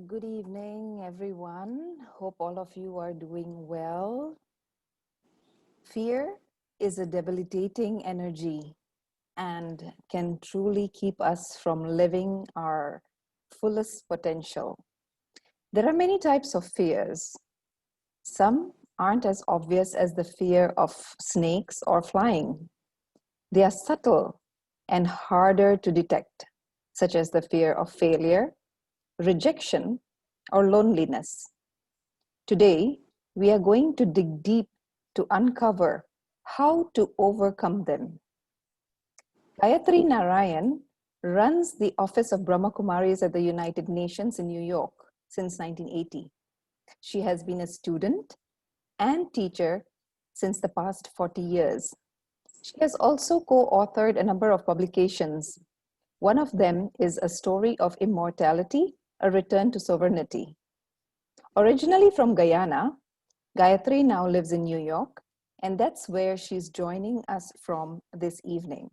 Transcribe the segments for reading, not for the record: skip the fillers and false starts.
Good evening, everyone. Hope all of you are doing well. Fear is a debilitating energy and can truly keep us from living our fullest potential. There are many types of fears. Some aren't as obvious as the fear of snakes or flying. They are subtle and harder to detect, such as the fear of failure, rejection, or loneliness. Today, we are going to dig deep to uncover how to overcome them. Gayatri Naraine runs the Office of Brahma Kumaris at the United Nations in New York since 1980. She has been a student and teacher since the past 40 years. She has also co-authored a number of publications. One of them is A Story of Immortality, A Return to Sovereignty. Originally from Guyana, Gayatri now lives in New York, and that's where she's joining us from this evening.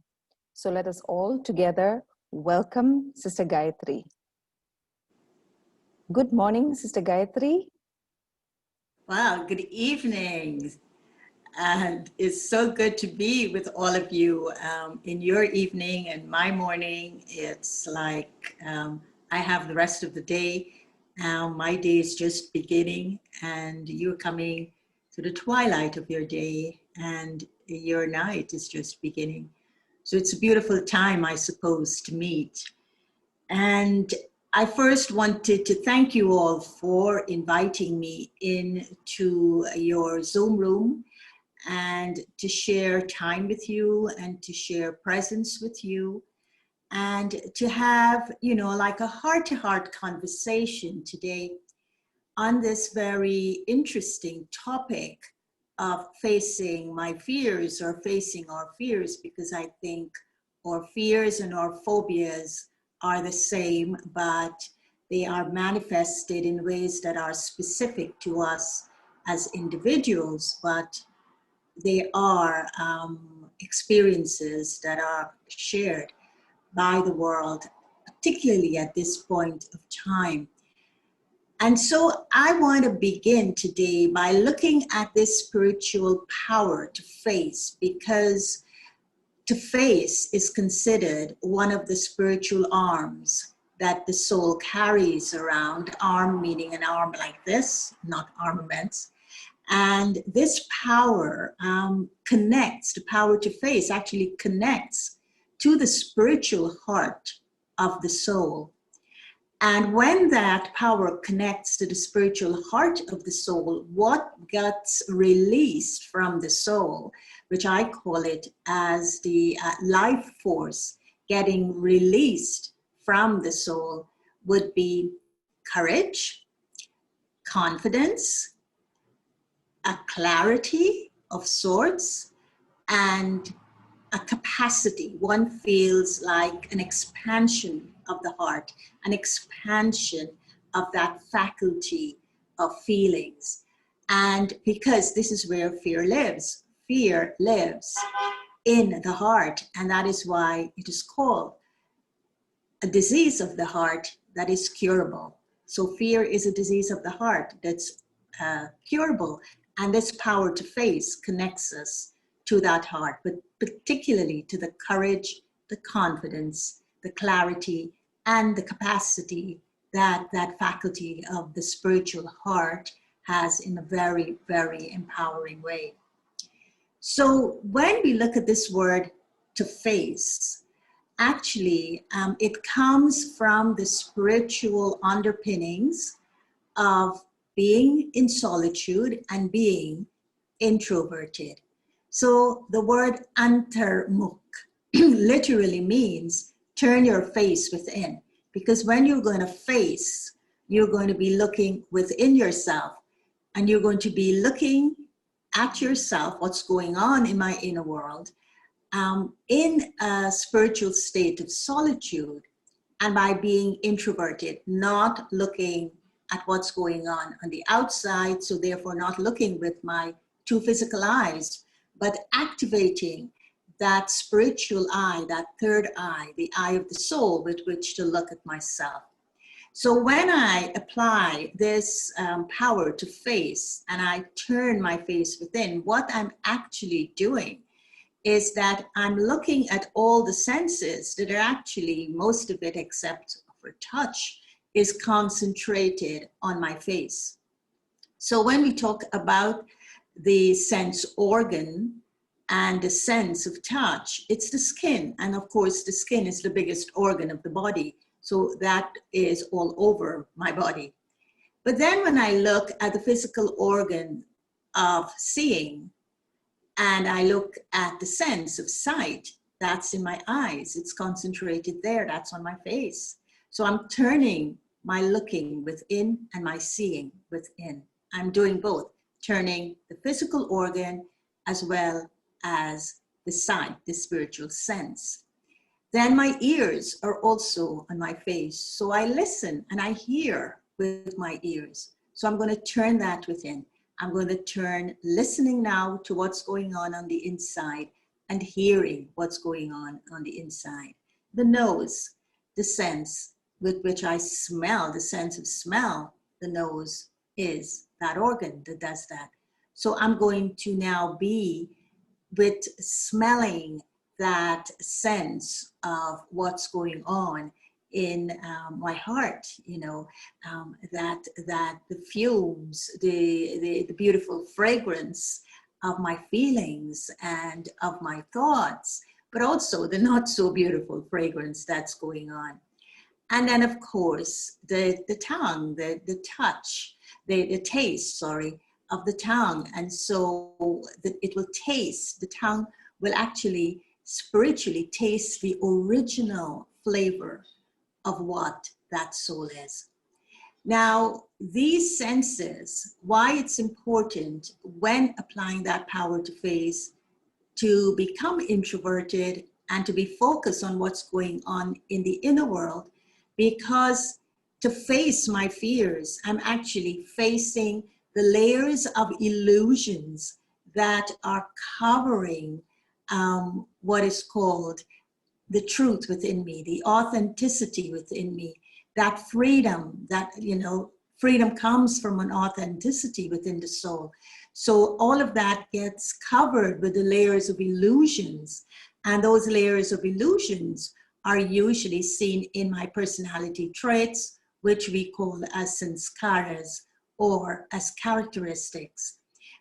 So let us all together welcome Sister Gayatri. Good morning, Sister Gayatri. Wow, good evening. And it's so good to be with all of you in your evening and my morning. It's like I have the rest of the day. My day is just beginning, and you're coming to the twilight of your day, and your night is just beginning. So it's a beautiful time, I suppose, to meet. And I first wanted to thank you all for inviting me into your Zoom room and to share time with you and to share presence with you and to have, like a heart-to-heart conversation today on this very interesting topic of facing my fears or facing our fears, because I think our fears and our phobias are the same, but they are manifested in ways that are specific to us as individuals, but they are experiences that are shared by the world, particularly at this point of time. And so I want to begin today by looking at this spiritual power to face, because to face is considered one of the spiritual arms that the soul carries around. Arm meaning an arm like this, not armaments. And this power connects, the power to face actually connects to the spiritual heart of the soul. And when that power connects to the spiritual heart of the soul, what gets released from the soul, which I call it as the life force getting released from the soul, would be courage, confidence, a clarity of sorts, and a capacity. One feels like an expansion of the heart, an expansion of that faculty of feelings. And because this is where fear lives in the heart, and that is why it is called a disease of the heart that is curable. So fear is a disease of the heart that's curable, and this power to face connects us to that heart, but particularly to the courage, the confidence, the clarity, and the capacity that that faculty of the spiritual heart has in a very, very empowering way. So when we look at this word to face, actually, it comes from the spiritual underpinnings of being in solitude and being introverted. So the word antarmukh literally means turn your face within, because when you're going to face, you're going to be looking within yourself, and you're going to be looking at yourself, what's going on in my inner world, in a spiritual state of solitude, and by being introverted, not looking at what's going on the outside, so therefore not looking with my two physical eyes, but activating that spiritual eye, that third eye, the eye of the soul with which to look at myself. So when I apply this power to face and I turn my face within, what I'm actually doing is that I'm looking at all the senses that are actually, most of it except for touch, is concentrated on my face. So when we talk about the sense organ and the sense of touch, it's the skin. And of course, the skin is the biggest organ of the body. So that is all over my body. But then when I look at the physical organ of seeing, and I look at the sense of sight, that's in my eyes, it's concentrated there, that's on my face. So I'm turning my looking within and my seeing within. I'm doing both, turning the physical organ as well as the sight, the spiritual sense. Then my ears are also on my face. So I listen and I hear with my ears. So I'm going to turn that within. I'm going to turn listening now to what's going on the inside and hearing what's going on the inside. The nose, the sense with which I smell, the sense of smell, the nose is that organ that does that. So I'm going to now be with smelling that sense of what's going on in my heart, you know, that the fumes, the beautiful fragrance of my feelings and of my thoughts, but also the not so beautiful fragrance that's going on. And then of course, the tongue, the touch, the taste, sorry, of the tongue. And so that it will taste, the tongue will actually spiritually taste the original flavor of what that soul is. Now, these senses, why it's important when applying that power to face to become introverted and to be focused on what's going on in the inner world, because to face my fears, I'm actually facing the layers of illusions that are covering what is called the truth within me, the authenticity within me, that freedom, that, you know, freedom comes from an authenticity within the soul. So all of that gets covered with the layers of illusions. And those layers of illusions are usually seen in my personality traits, which we call as sanskaras or as characteristics.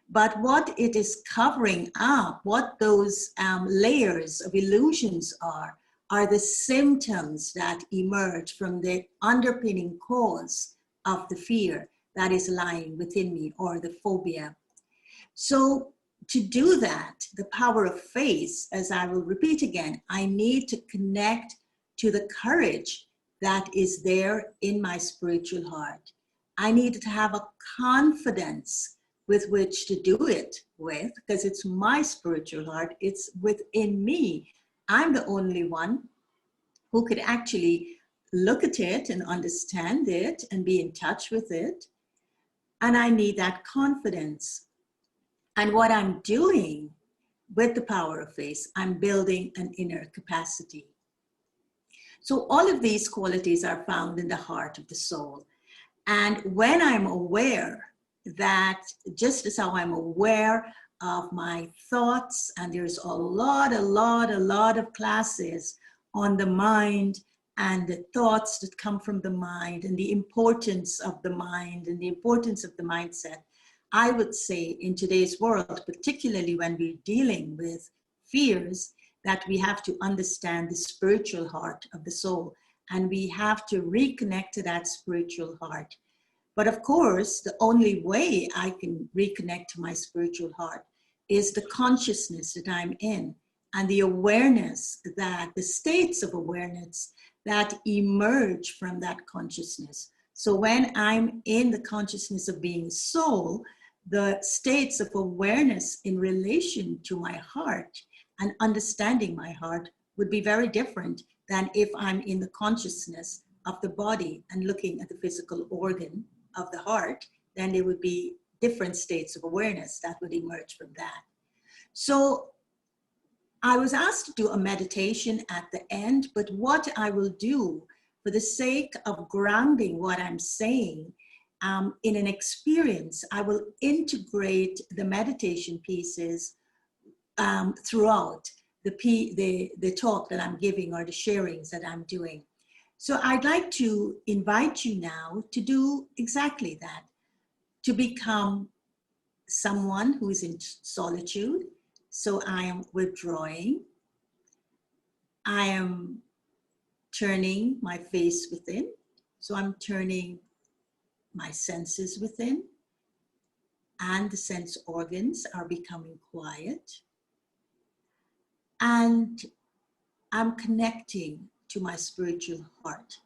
But what it is covering up, what those layers of illusions are the symptoms that emerge from the underpinning cause of the fear that is lying within me, or the phobia. So to do that, the power of faith, as I will repeat again, I need to connect to the courage that is there in my spiritual heart. I need to have a confidence with which to do it with, because it's my spiritual heart, it's within me. I'm the only one who could actually look at it and understand it and be in touch with it. And I need that confidence. And what I'm doing with the power of faith, I'm building an inner capacity. So all of these qualities are found in the heart of the soul. And when I'm aware that, just as how I'm aware of my thoughts, and there's a lot of classes on the mind and the thoughts that come from the mind and the importance of the mind and the importance of the mindset, I would say in today's world, particularly when we're dealing with fears, that we have to understand the spiritual heart of the soul, and we have to reconnect to that spiritual heart. But of course, the only way I can reconnect to my spiritual heart is the consciousness that I'm in, and the awareness, that the states of awareness that emerge from that consciousness. So when I'm in the consciousness of being soul, the states of awareness in relation to my heart and understanding my heart would be very different than if I'm in the consciousness of the body and looking at the physical organ of the heart. Then there would be different states of awareness that would emerge from that. So I was asked to do a meditation at the end, but what I will do for the sake of grounding what I'm saying in an experience, I will integrate the meditation pieces throughout the talk that I'm giving or the sharings that I'm doing. So I'd like to invite you now to do exactly that, to become someone who is in solitude. So I am withdrawing. I am turning my face within. So I'm turning my senses within, and the sense organs are becoming quiet. And I'm connecting to my spiritual heart.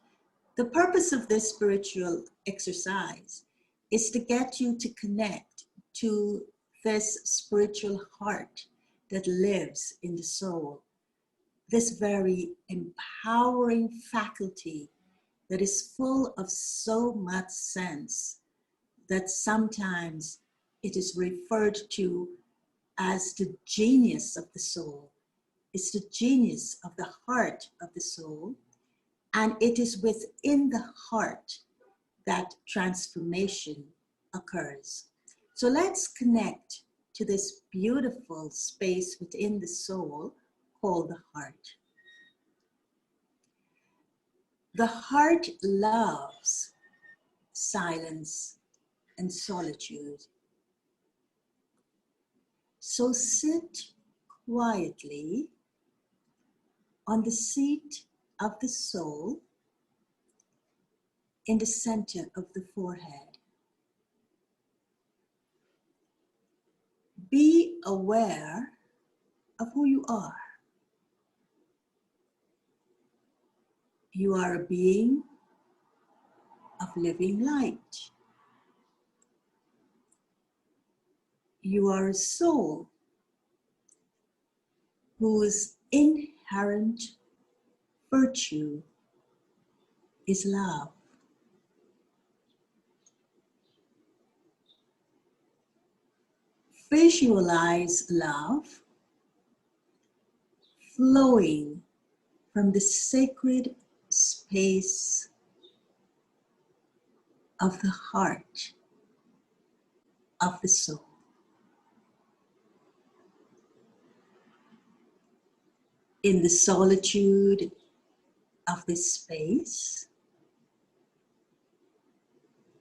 The purpose of this spiritual exercise is to get you to connect to this spiritual heart that lives in the soul, this very empowering faculty that is full of so much sense that sometimes it is referred to as the genius of the soul. It's the genius of the heart of the soul. And it is within the heart that transformation occurs. So let's connect to this beautiful space within the soul called the heart. The heart loves silence and solitude. So sit quietly on the seat of the soul in the center of the forehead. Be aware of who you are. You are a being of living light. You are a soul whose inherent virtue is love. Visualize love flowing from the sacred space of the heart of the soul. In the solitude of this space,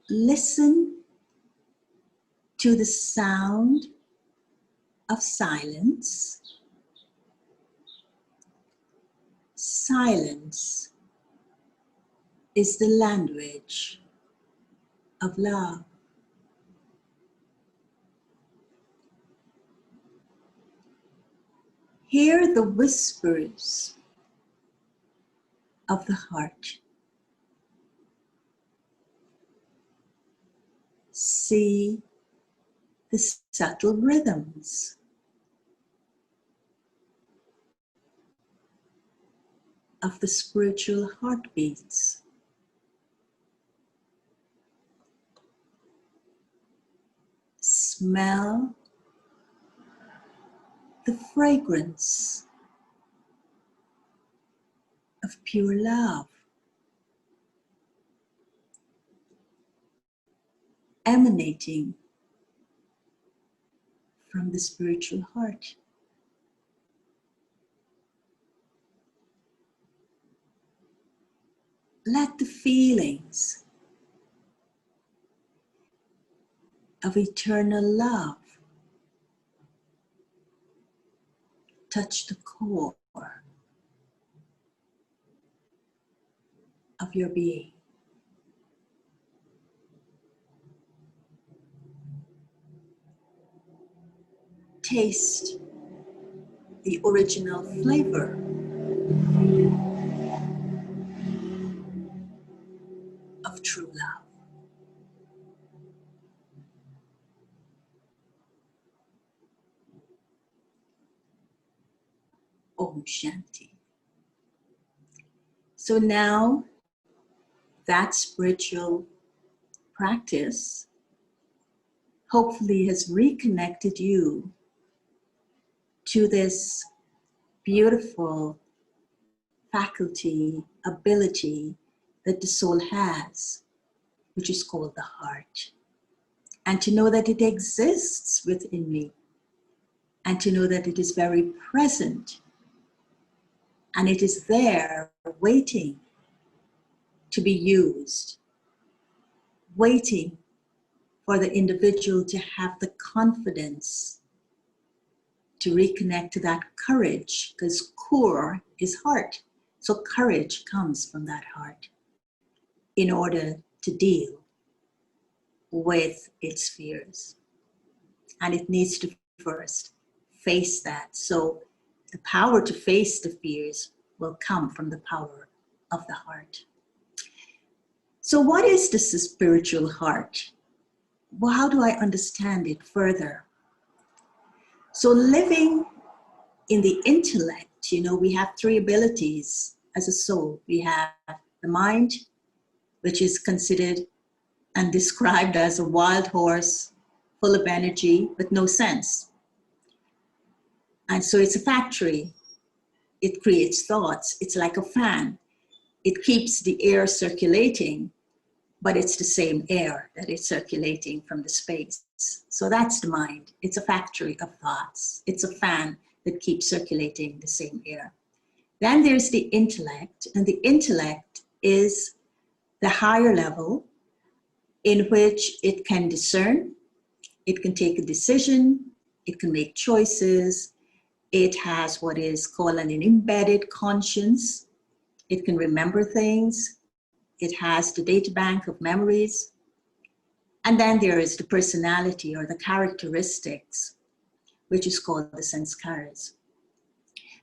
listen to the sound of silence. Silence is the language of love. Hear the whispers of the heart. See the subtle rhythms of the spiritual heartbeats. Smell the fragrance of pure love emanating from the spiritual heart. Let the feelings of eternal love touch the core of your being. Taste the original flavor of true love. Om Shanti. So now that spiritual practice hopefully has reconnected you to this beautiful faculty, ability that the soul has, which is called the heart. And to know that it exists within me, and to know that it is very present, and it is there waiting to be used, waiting for the individual to have the confidence to reconnect to that courage, because core is heart. So courage comes from that heart in order to deal with its fears. And it needs to first face that. So the power to face the fears will come from the power of the heart. So what is this spiritual heart? Well, how do I understand it further? So living in the intellect, we have three abilities as a soul. We have the mind, which is considered and described as a wild horse, full of energy, but no sense. And so it's a factory. It creates thoughts. It's like a fan. It keeps the air circulating, but it's the same air that is circulating from the space. So that's the mind. It's a factory of thoughts. It's a fan that keeps circulating the same air. Then there's the intellect, and the intellect is the higher level in which it can discern, it can take a decision, it can make choices, it has what is called an embedded conscience, it can remember things, it has the data bank of memories, and then there is the personality or the characteristics, which is called the sanskaras.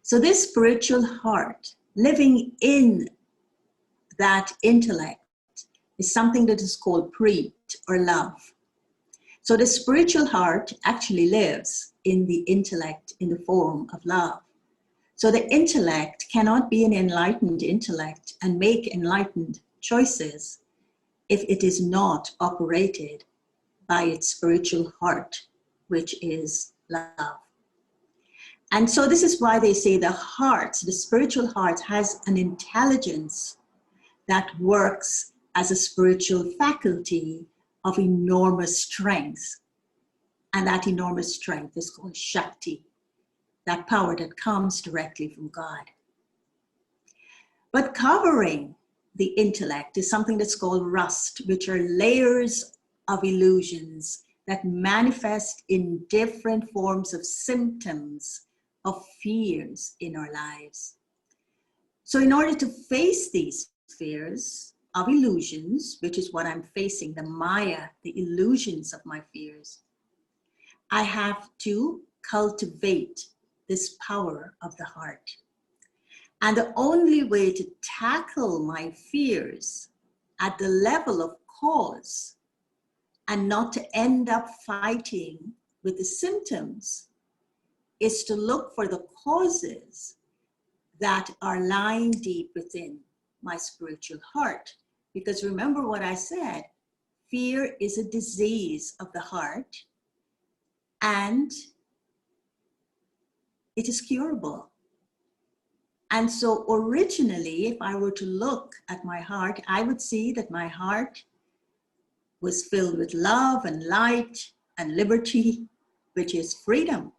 So this spiritual heart, living in that intellect, is something that is called preet or love. So the spiritual heart actually lives in the intellect in the form of love. So the intellect cannot be an enlightened intellect and make enlightened choices if it is not operated by its spiritual heart, which is love. And so this is why they say the heart, the spiritual heart, has an intelligence that works as a spiritual faculty of enormous strength. And that enormous strength is called Shakti, that power that comes directly from God. But covering the intellect is something that's called rust, which are layers of illusions that manifest in different forms of symptoms of fears in our lives. So in order to face these fears of illusions, which is what I'm facing, the Maya, the illusions of my fears, I have to cultivate this power of the heart. And the only way to tackle my fears at the level of cause and not to end up fighting with the symptoms is to look for the causes that are lying deep within my spiritual heart. Because remember what I said, fear is a disease of the heart and it is curable. And so originally, if I were to look at my heart, I would see that my heart was filled with love and light and liberty, which is freedom.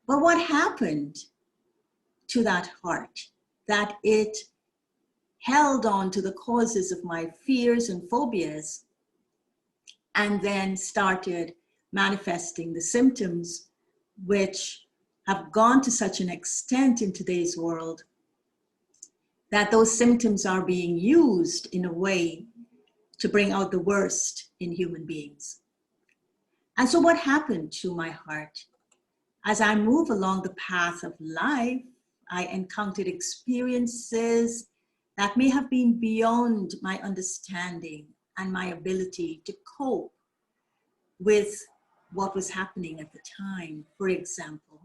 But what happened to that heart? That it held on to the causes of my fears and phobias and then started manifesting the symptoms, which have gone to such an extent in today's world that those symptoms are being used in a way to bring out the worst in human beings. And so what happened to my heart? As I move along the path of life, I encountered experiences that may have been beyond my understanding and my ability to cope with what was happening at the time. For example,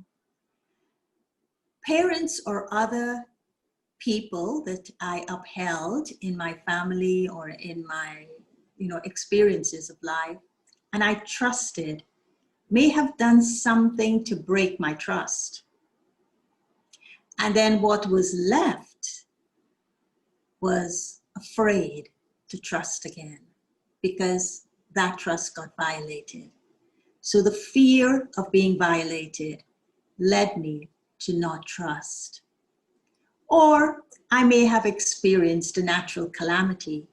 parents or other people that I upheld in my family or in my experiences of life, and I trusted, may have done something to break my trust. And then what was left was afraid to trust again because that trust got violated. So the fear of being violated led me to not trust. Or I may have experienced a natural calamity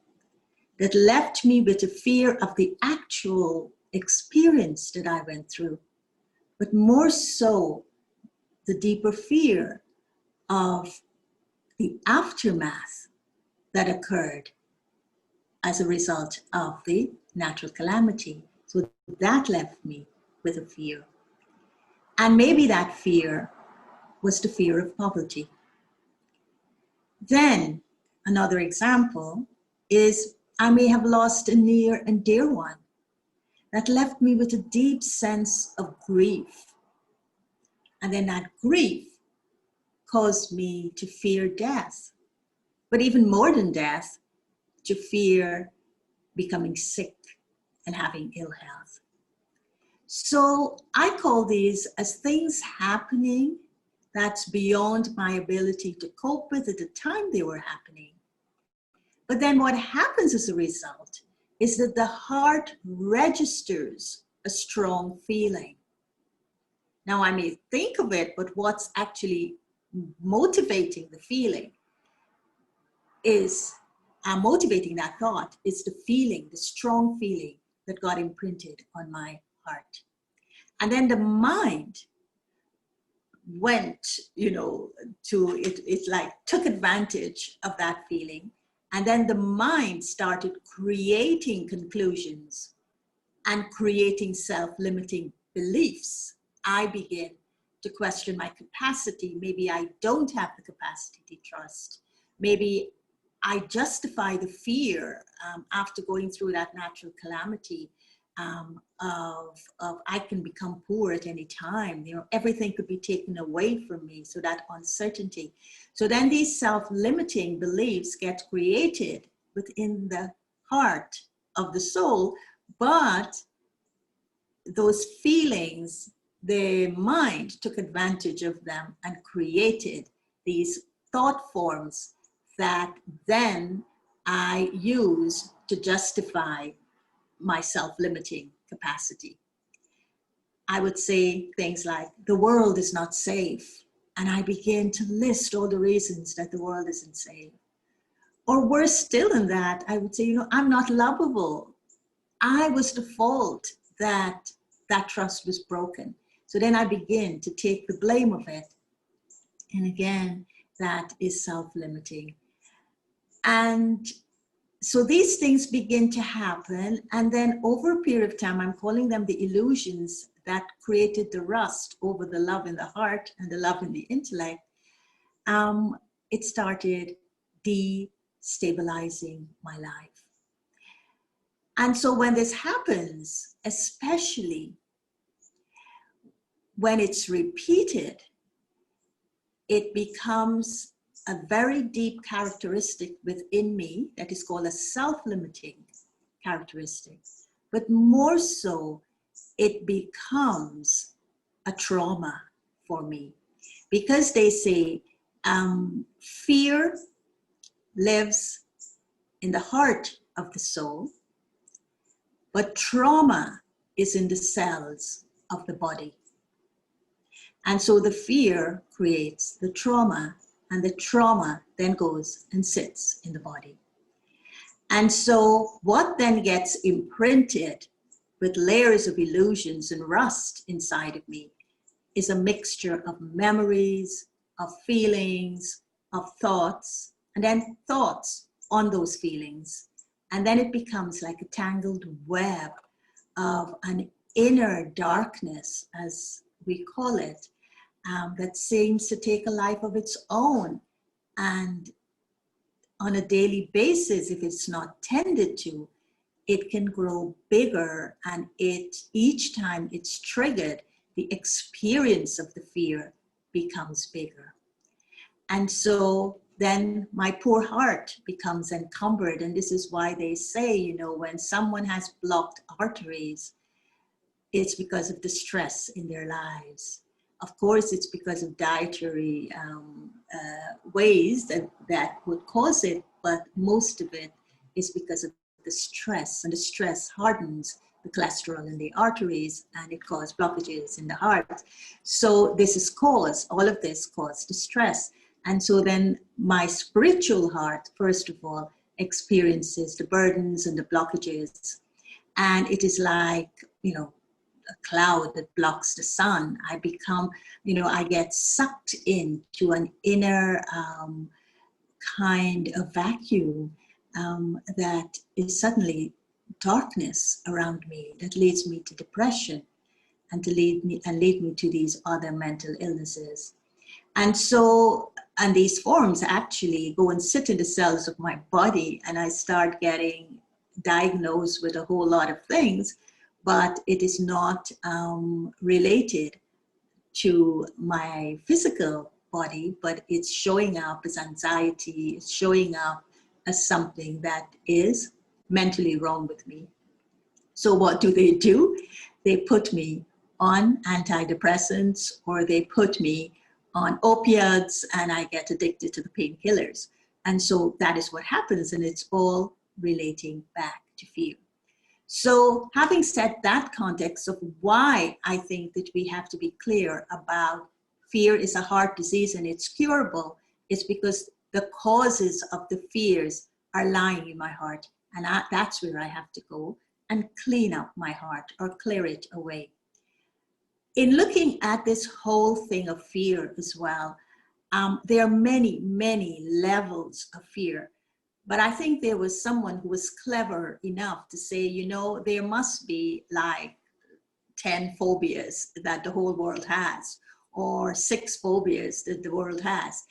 that left me with a fear of the actual experience that I went through, but more so the deeper fear of the aftermath that occurred as a result of the natural calamity. So that left me with a fear. And maybe that fear was the fear of poverty. Then another example is I may have lost a near and dear one that left me with a deep sense of grief. And then that grief caused me to fear death, but even more than death, to fear becoming sick and having ill health. So I call these as things happening that's beyond my ability to cope with at the time they were happening. But then what happens as a result is that the heart registers a strong feeling. Now I may think of it, but what's actually motivating the feeling is, motivating that thought is the feeling, the strong feeling that got imprinted on my heart. And then the mind went, to it like took advantage of that feeling. And then the mind started creating conclusions and creating self-limiting beliefs. I begin to question my capacity. Maybe I don't have the capacity to trust. Maybe I justify the fear after going through that natural calamity of I can become poor at any time. Everything could be taken away from me. So that uncertainty. So then these self-limiting beliefs get created within the heart of the soul, but those feelings, the mind took advantage of them and created these thought forms that then I use to justify my self-limiting capacity. I would say things like, the world is not safe. And I begin to list all the reasons that the world isn't safe. Or worse still than that, I would say, I'm not lovable. I was the fault that that trust was broken. So then I begin to take the blame of it. And again, that is self-limiting. And so these things begin to happen. And then over a period of time, I'm calling them the illusions that created the rust over the love in the heart and the love in the intellect. It started destabilizing my life. And so when this happens, especially when it's repeated, it becomes a very deep characteristic within me that is called a self-limiting characteristic. But more so, it becomes a trauma for me. Because they say fear lives in the heart of the soul, but trauma is in the cells of the body. And so the fear creates the trauma, and the trauma then goes and sits in the body. And so what then gets imprinted with layers of illusions and rust inside of me is a mixture of memories, of feelings, of thoughts, and then thoughts on those feelings. And then it becomes like a tangled web of an inner darkness, as we call it, that seems to take a life of its own. And on a daily basis, if it's not tended to, it can grow bigger, and each time it's triggered, the experience of the fear becomes bigger. And so then my poor heart becomes encumbered. And this is why they say, when someone has blocked arteries, it's because of the stress in their lives. Of course, it's because of dietary ways that would cause it, but most of it is because of the stress, and the stress hardens the cholesterol in the arteries and it causes blockages in the heart. So this is cause, all of this caused the stress. And so then my spiritual heart, first of all, experiences the burdens and the blockages. And it is like, you know, a cloud that blocks the sun. I become, you know, I get sucked into an inner kind of vacuum that is suddenly darkness around me that leads me to depression and to lead me to these other mental illnesses. And so, and these forms actually go and sit in the cells of my body, and I start getting diagnosed with a whole lot of things, but it is not related to my physical body, but it's showing up as anxiety, it's showing up as something that is mentally wrong with me. So what do? They put me on antidepressants, or they put me on opiates, and I get addicted to the painkillers. And so that is what happens, and it's all relating back to fear. So having set that context of why I think that we have to be clear about fear is a heart disease and it's curable, it's because the causes of the fears are lying in my heart. And that's where I have to go and clean up my heart or clear it away. In looking at this whole thing of fear as well, there are many, many levels of fear. But I think there was someone who was clever enough to say, you know, there must be like 10 phobias that the whole world has, or 6 phobias that the world has.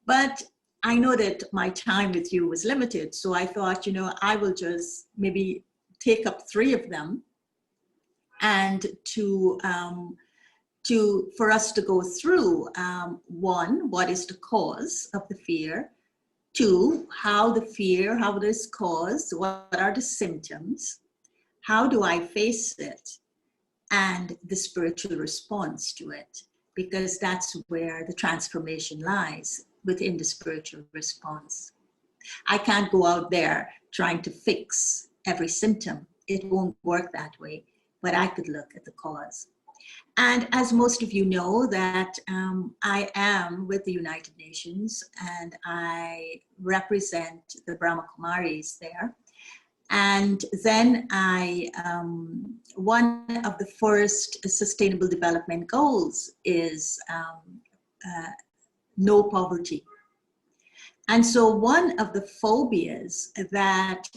But I know that my time with you was limited. So I thought, you know, I will just maybe take up 3 of them, and for us to go through, 1, what is the cause of the fear? 2, how it is caused, what are the symptoms, how do I face it, and the spiritual response to it, because that's where the transformation lies, within the spiritual response. I can't go out there trying to fix every symptom. It won't work that way, but I could look at the cause. And as most of you know, that I am with the United Nations, and I represent the Brahma Kumaris there. And then one of the first Sustainable Development Goals is no poverty. And so one of the phobias that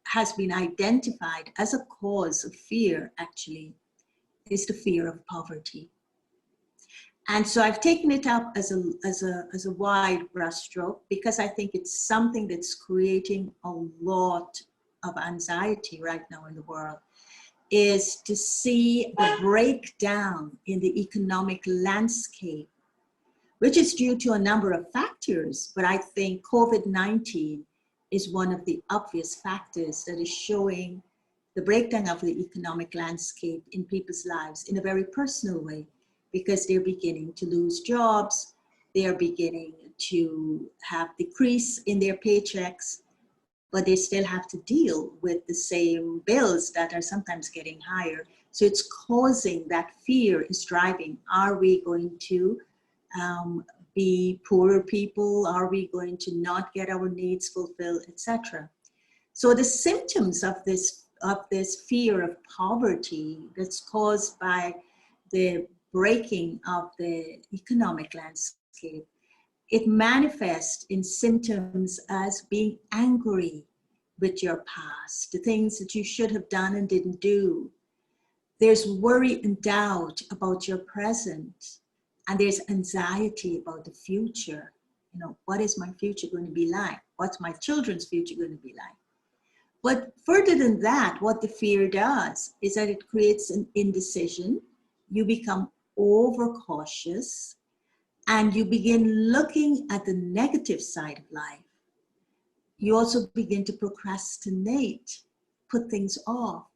has been identified as a cause of fear, actually, is the fear of poverty. And so I've taken it up as a wide brushstroke, because I think it's something that's creating a lot of anxiety right now in the world, is to see the breakdown in the economic landscape, which is due to a number of factors. But I think COVID-19 is one of the obvious factors that is showing the breakdown of the economic landscape in people's lives in a very personal way, because they're beginning to lose jobs, they're beginning to have decrease in their paychecks, but they still have to deal with the same bills that are sometimes getting higher. So it's causing that fear is driving. Are we going to be poorer people? Are we going to not get our needs fulfilled, etc.? So the symptoms of this fear of poverty that's caused by the breaking of the economic landscape, it manifests in symptoms as being angry with your past, the things that you should have done and didn't do. There's worry and doubt about your present, and there's anxiety about the future. You know, what is my future going to be like? What's my children's future going to be like? But further than that, what the fear does is that it creates an indecision. You become overcautious, and you begin looking at the negative side of life. You also begin to procrastinate, put things off.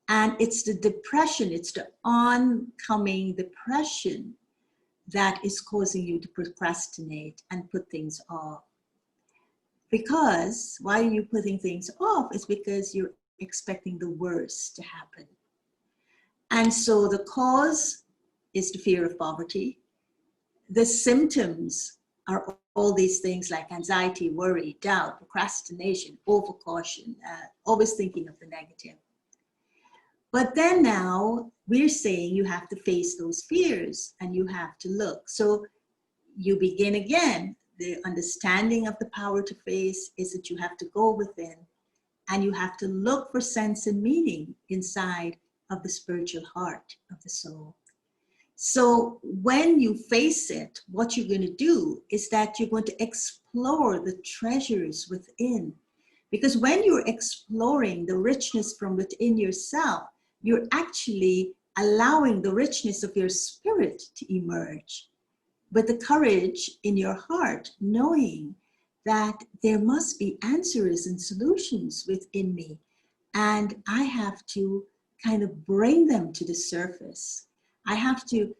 And it's the depression, it's the oncoming depression that is causing you to procrastinate and put things off. Because why are you putting things off? It's because you're expecting the worst to happen. And so the cause is the fear of poverty. The symptoms are all these things like anxiety, worry, doubt, procrastination, overcaution, always thinking of the negative. But then now we're saying you have to face those fears and you have to look. So you begin again. The understanding of the power to face is that you have to go within and you have to look for sense and meaning inside of the spiritual heart of the soul. So when you face it, what you're going to do is that you're going to explore the treasures within. Because when you're exploring the richness from within yourself, you're actually allowing the richness of your spirit to emerge with the courage in your heart, knowing that there must be answers and solutions within me. And I have to kind of bring them to the surface. I have to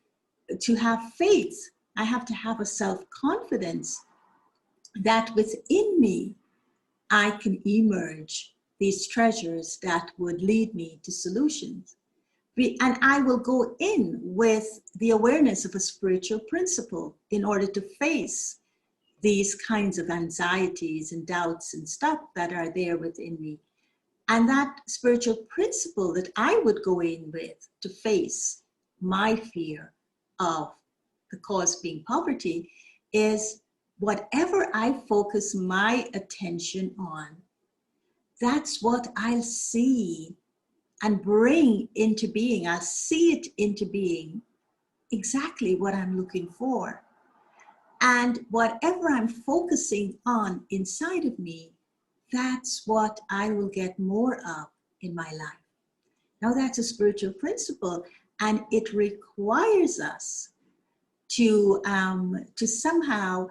have faith. I have to have a self-confidence that within me, I can emerge these treasures that would lead me to solutions. And I will go in with the awareness of a spiritual principle in order to face these kinds of anxieties and doubts and stuff that are there within me. And that spiritual principle that I would go in with to face my fear of the cause being poverty is whatever I focus my attention on, that's what I'll see and bring into being. I'll see it into being exactly what I'm looking for. And whatever I'm focusing on inside of me, that's what I will get more of in my life. Now that's a spiritual principle, and it requires us to somehow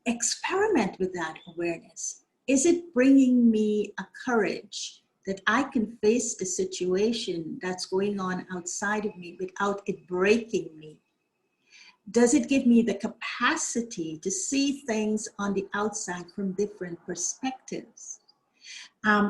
experiment with that awareness. Is it bringing me a courage that I can face the situation that's going on outside of me without it breaking me? Does it give me the capacity to see things on the outside from different perspectives?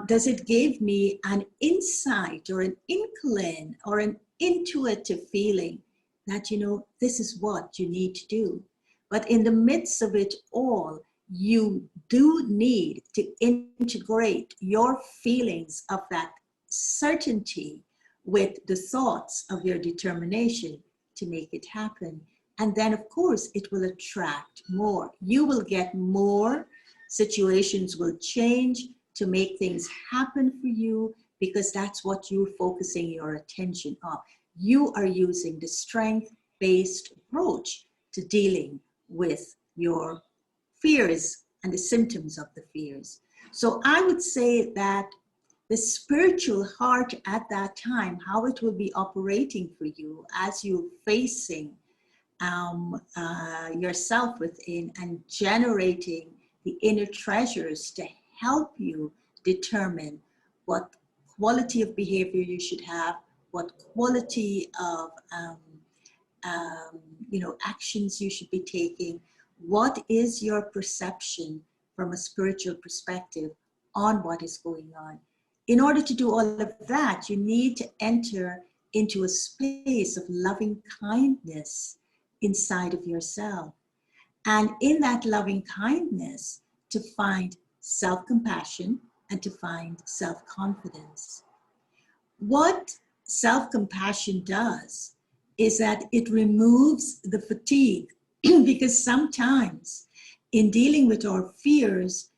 Does it give me an insight or an inkling or an intuitive feeling that, you know, this is what you need to do? But in the midst of it all, you do need to integrate your feelings of that certainty with the thoughts of your determination to make it happen. And then, of course, it will attract more. You will get more. Situations will change to make things happen for you because that's what you're focusing your attention on. You are using the strength-based approach to dealing with your fears and the symptoms of the fears. So I would say that the spiritual heart at that time, how it will be operating for you as you're facing yourself within and generating the inner treasures to help you determine what quality of behavior you should have, what quality of actions you should be taking, what is your perception from a spiritual perspective on what is going on. In order to do all of that, you need to enter into a space of loving kindness inside of yourself. And in that loving kindness, to find self-compassion and to find self-confidence. What self-compassion does is that it removes the fatigue because sometimes in dealing with our fears,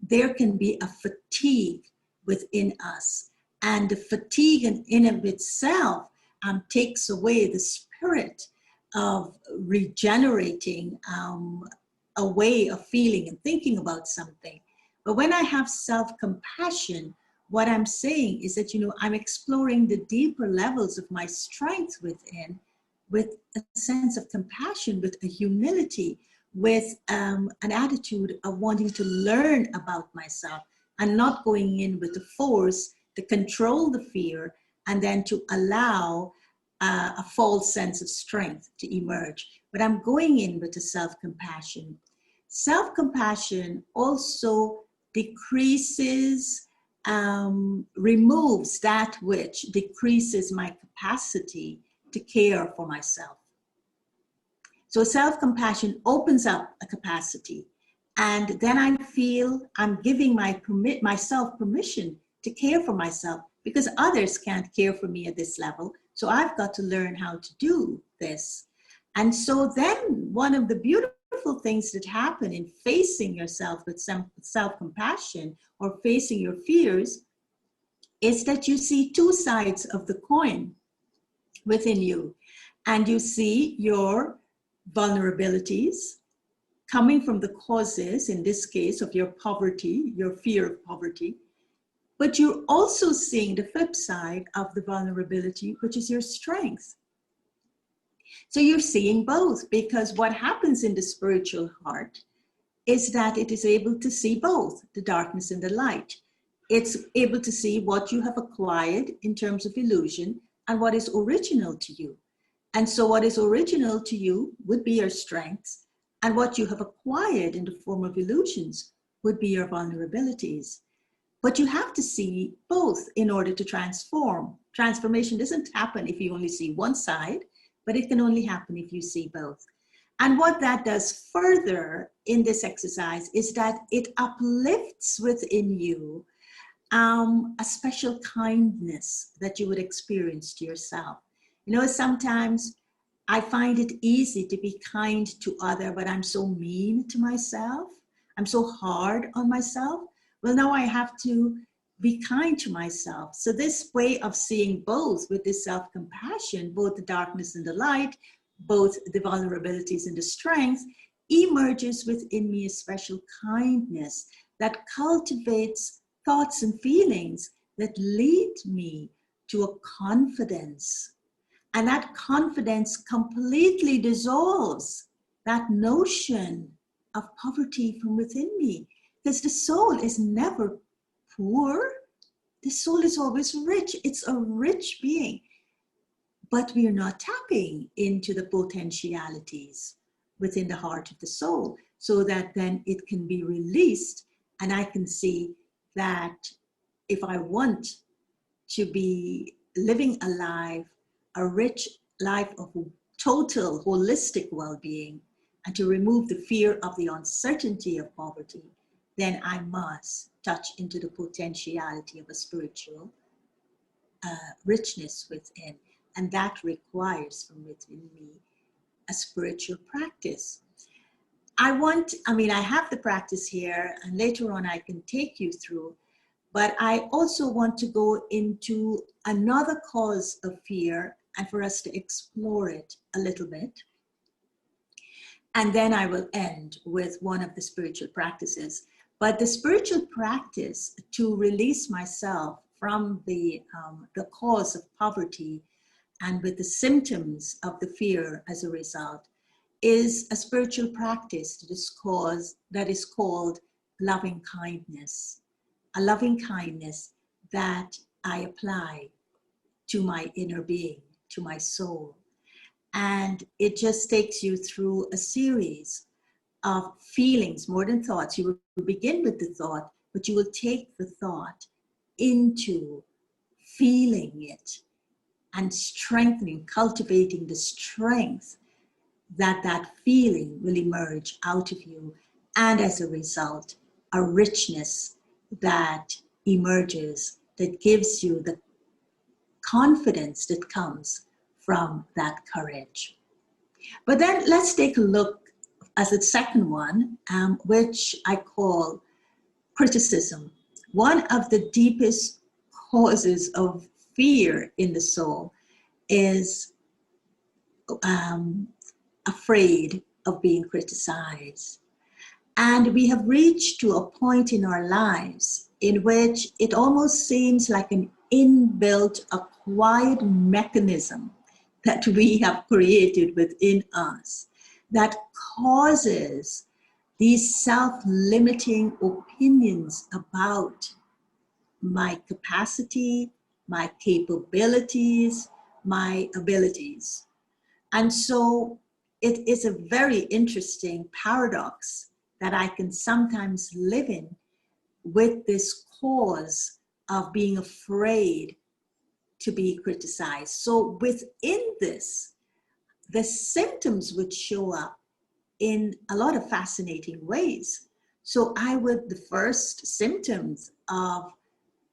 there can be a fatigue within us. And the fatigue in of itself takes away the spirit of regenerating a way of feeling and thinking about something. But when I have self-compassion, what I'm saying is that, you know, I'm exploring the deeper levels of my strength within with a sense of compassion, with a humility, with an attitude of wanting to learn about myself and not going in with the force to control the fear and then to allow a false sense of strength to emerge. But I'm going in with a self-compassion, Self-compassion also decreases, removes that which decreases my capacity to care for myself. So self-compassion opens up a capacity, and then I feel I'm giving myself permission to care for myself, because others can't care for me at this level. So I've got to learn how to do this. And so then one of the beautiful things that happen in facing yourself with some self-compassion or facing your fears is that you see two sides of the coin within you. And you see your vulnerabilities coming from the causes, in this case, of your poverty, your fear of poverty. But you're also seeing the flip side of the vulnerability, which is your strength. So you're seeing both, because what happens in the spiritual heart is that it is able to see both the darkness and the light. It's able to see what you have acquired in terms of illusion and what is original to you. And so what is original to you would be your strengths, and what you have acquired in the form of illusions would be your vulnerabilities. But you have to see both in order to transform. Transformation doesn't happen if you only see one side, but it can only happen if you see both. And what that does further in this exercise is that it uplifts within you a special kindness that you would experience to yourself. You know, sometimes I find it easy to be kind to others, but I'm so mean to myself. I'm so hard on myself. Well, now I have to be kind to myself. So this way of seeing both, with this self-compassion, both the darkness and the light, both the vulnerabilities and the strengths, emerges within me a special kindness that cultivates thoughts and feelings that lead me to a confidence. And that confidence completely dissolves that notion of poverty from within me, because the soul is never poor. The soul is always rich. It's a rich being. But we are not tapping into the potentialities within the heart of the soul, so that then it can be released. And I can see that if I want to be living a rich life of total holistic well-being, and to remove the fear of the uncertainty of poverty, then I must touch into the potentiality of a spiritual richness within. And that requires from within me a spiritual practice. I have the practice here, and later on I can take you through, but I also want to go into another cause of fear, and for us to explore it a little bit. And then I will end with one of the spiritual practices. But the spiritual practice to release myself from the cause of poverty and with the symptoms of the fear as a result is a spiritual practice that is called loving kindness. A loving kindness that I apply to my inner being, to my soul. And it just takes you through a series of feelings, more than thoughts. You will begin with the thought, but you will take the thought into feeling it and strengthening, cultivating the strength that feeling will emerge out of you. And as a result, a richness that emerges, that gives you the confidence that comes from that courage. But then let's take a look at the second one, which I call criticism. One of the deepest causes of fear in the soul is afraid of being criticized. And we have reached to a point in our lives in which it almost seems like an inbuilt, acquired mechanism that we have created within us that causes these self-limiting opinions about my capacity, my capabilities, my abilities. And so it is a very interesting paradox that I can sometimes live in with this cause of being afraid to be criticized. So within this, the symptoms would show up in a lot of fascinating ways. So the first symptoms of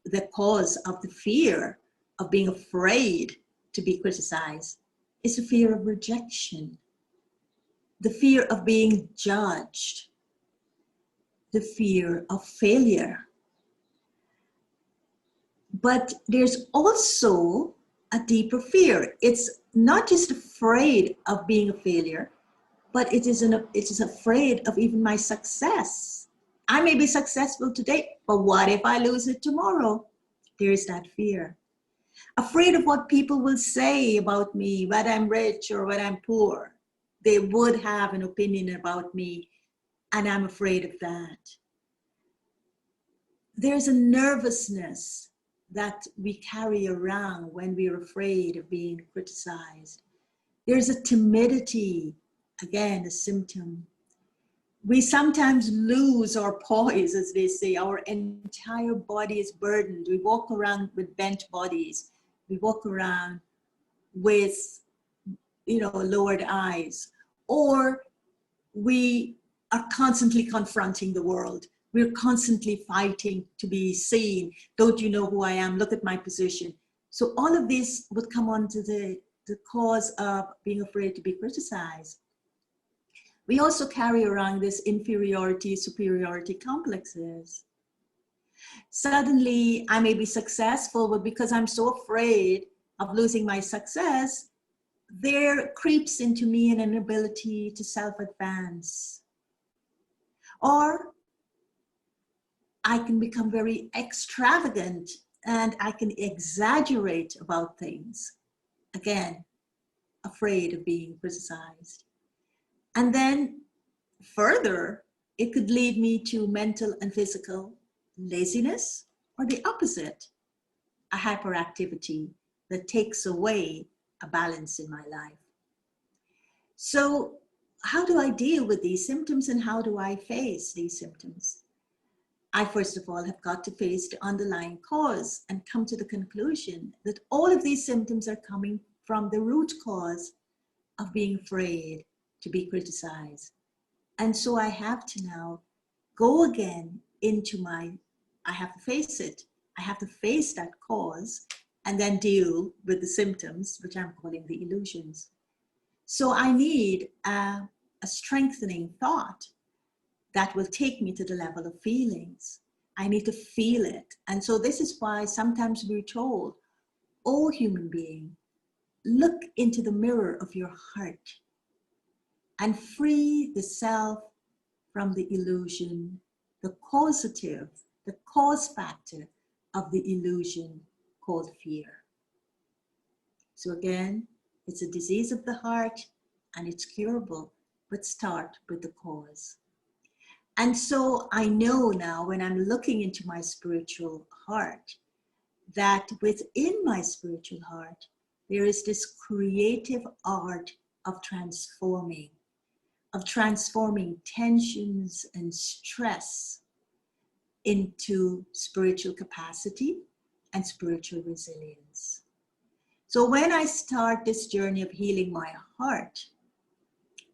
the cause of the fear of being afraid to be criticized is the fear of rejection, the fear of being judged, the fear of failure. But there's also a deeper fear. It's not just afraid of being a failure, but it is afraid of even my success. I may be successful today, but what if I lose it tomorrow? There is that fear. Afraid of what people will say about me, whether I'm rich or whether I'm poor. They would have an opinion about me, and I'm afraid of that. There's a nervousness that we carry around when we're afraid of being criticized. There's a timidity, again, a symptom. We sometimes lose our poise, as they say. Our entire body is burdened. We walk around with bent bodies. We walk around with, lowered eyes. Or we are constantly confronting the world. We're constantly fighting to be seen. Don't you know who I am? Look at my position. So all of this would come onto the cause of being afraid to be criticized. We also carry around this inferiority, superiority complexes. Suddenly, I may be successful, but because I'm so afraid of losing my success, there creeps into me an inability to self-advance. Or I can become very extravagant and I can exaggerate about things. Again, afraid of being criticized. And then further, it could lead me to mental and physical laziness, or the opposite, a hyperactivity that takes away a balance in my life. So how do I deal with these symptoms and how do I face these symptoms? I, first of all, have got to face the underlying cause and come to the conclusion that all of these symptoms are coming from the root cause of being afraid to be criticized. And so I have to now go again into I have to face it. I have to face that cause and then deal with the symptoms, which I'm calling the illusions. So I need a strengthening thought that will take me to the level of feelings. I need to feel it. And so this is why sometimes we're told, oh, human being, look into the mirror of your heart and free the self from the illusion, the causative, the cause factor of the illusion called fear. So again, it's a disease of the heart and it's curable, but start with the cause. And so I know now when I'm looking into my spiritual heart, that within my spiritual heart, there is this creative art of transforming tensions and stress into spiritual capacity and spiritual resilience. So when I start this journey of healing my heart,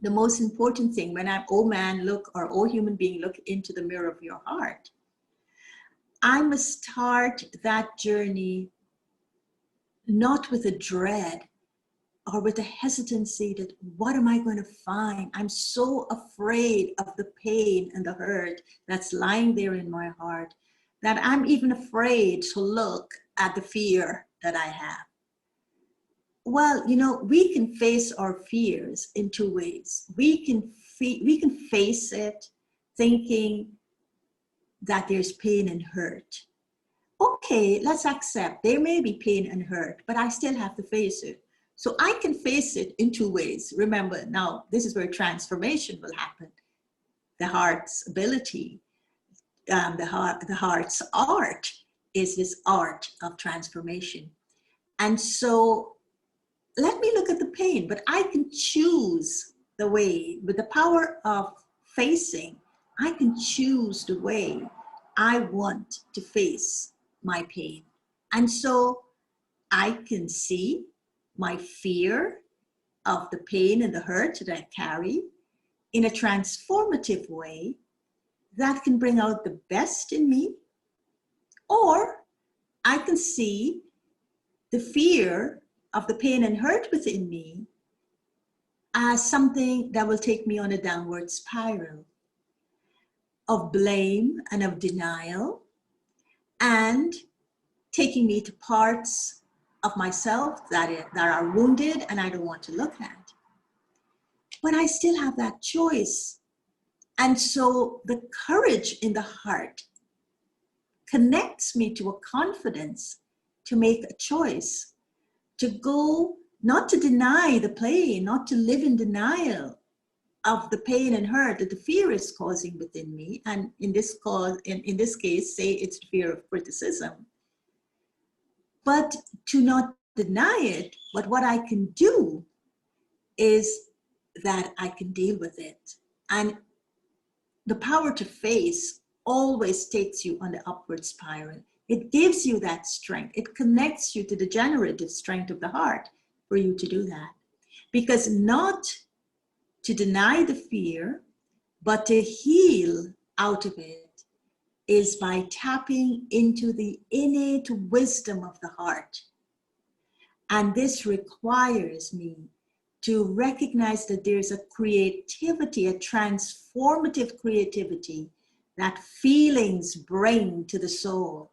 the most important thing when I'm, oh man, look, or oh human being, look into the mirror of your heart, I must start that journey not with a dread or with a hesitancy that what am I going to find? I'm so afraid of the pain and the hurt that's lying there in my heart that I'm even afraid to look at the fear that I have. Well, we can face our fears in two ways. We can face it thinking that there's pain and hurt. Okay, let's accept there may be pain and hurt, but I still have to face it. So I can face it in two ways. Remember, now this is where transformation will happen. The heart's ability, the heart's art is this art of transformation. And so let me look at the pain, but I can choose the way with the power of facing. I can choose the way I want to face my pain. And so I can see my fear of the pain and the hurt that I carry in a transformative way that can bring out the best in me. Or I can see the fear of the pain and hurt within me as something that will take me on a downward spiral of blame and of denial, and taking me to parts of myself that are wounded and I don't want to look at. But I still have that choice. And so the courage in the heart connects me to a confidence to make a choice, to go, not to deny the pain, not to live in denial of the pain and hurt that the fear is causing within me. And in this case, say it's fear of criticism. But to not deny it, but what I can do is that I can deal with it. And the power to face always takes you on the upward spiral. It gives you that strength. It connects you to the generative strength of the heart for you to do that. Because not to deny the fear, but to heal out of it is by tapping into the innate wisdom of the heart. And this requires me to recognize that there's a creativity, a transformative creativity that feelings bring to the soul.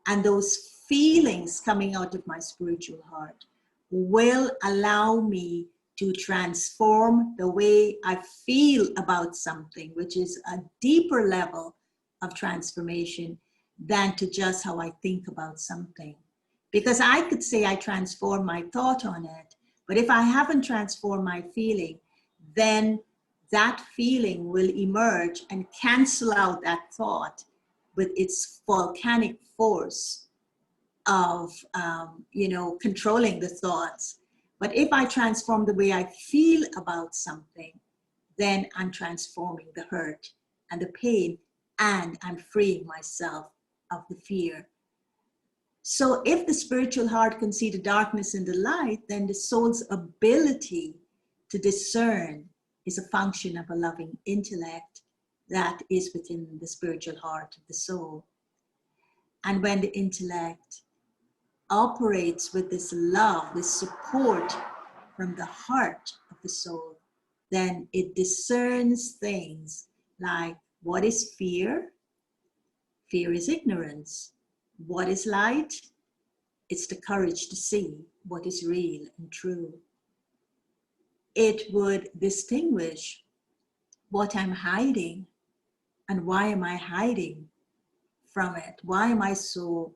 And those feelings coming out of my spiritual heart will allow me to transform the way I feel about something, which is a deeper level of transformation than to just how I think about something. Because I could say I transform my thought on it, but if I haven't transformed my feeling, then that feeling will emerge and cancel out that thought with its volcanic force of controlling the thoughts. But if I transform the way I feel about something, then I'm transforming the hurt and the pain, and I'm freeing myself of the fear. So if the spiritual heart can see the darkness and the light, then the soul's ability to discern is a function of a loving intellect that is within the spiritual heart of the soul. And when the intellect operates with this love, this support from the heart of the soul, then it discerns things like, what is fear? Fear is ignorance. What is light? It's the courage to see what is real and true. It would distinguish what I'm hiding and why am I hiding from it? Why am I so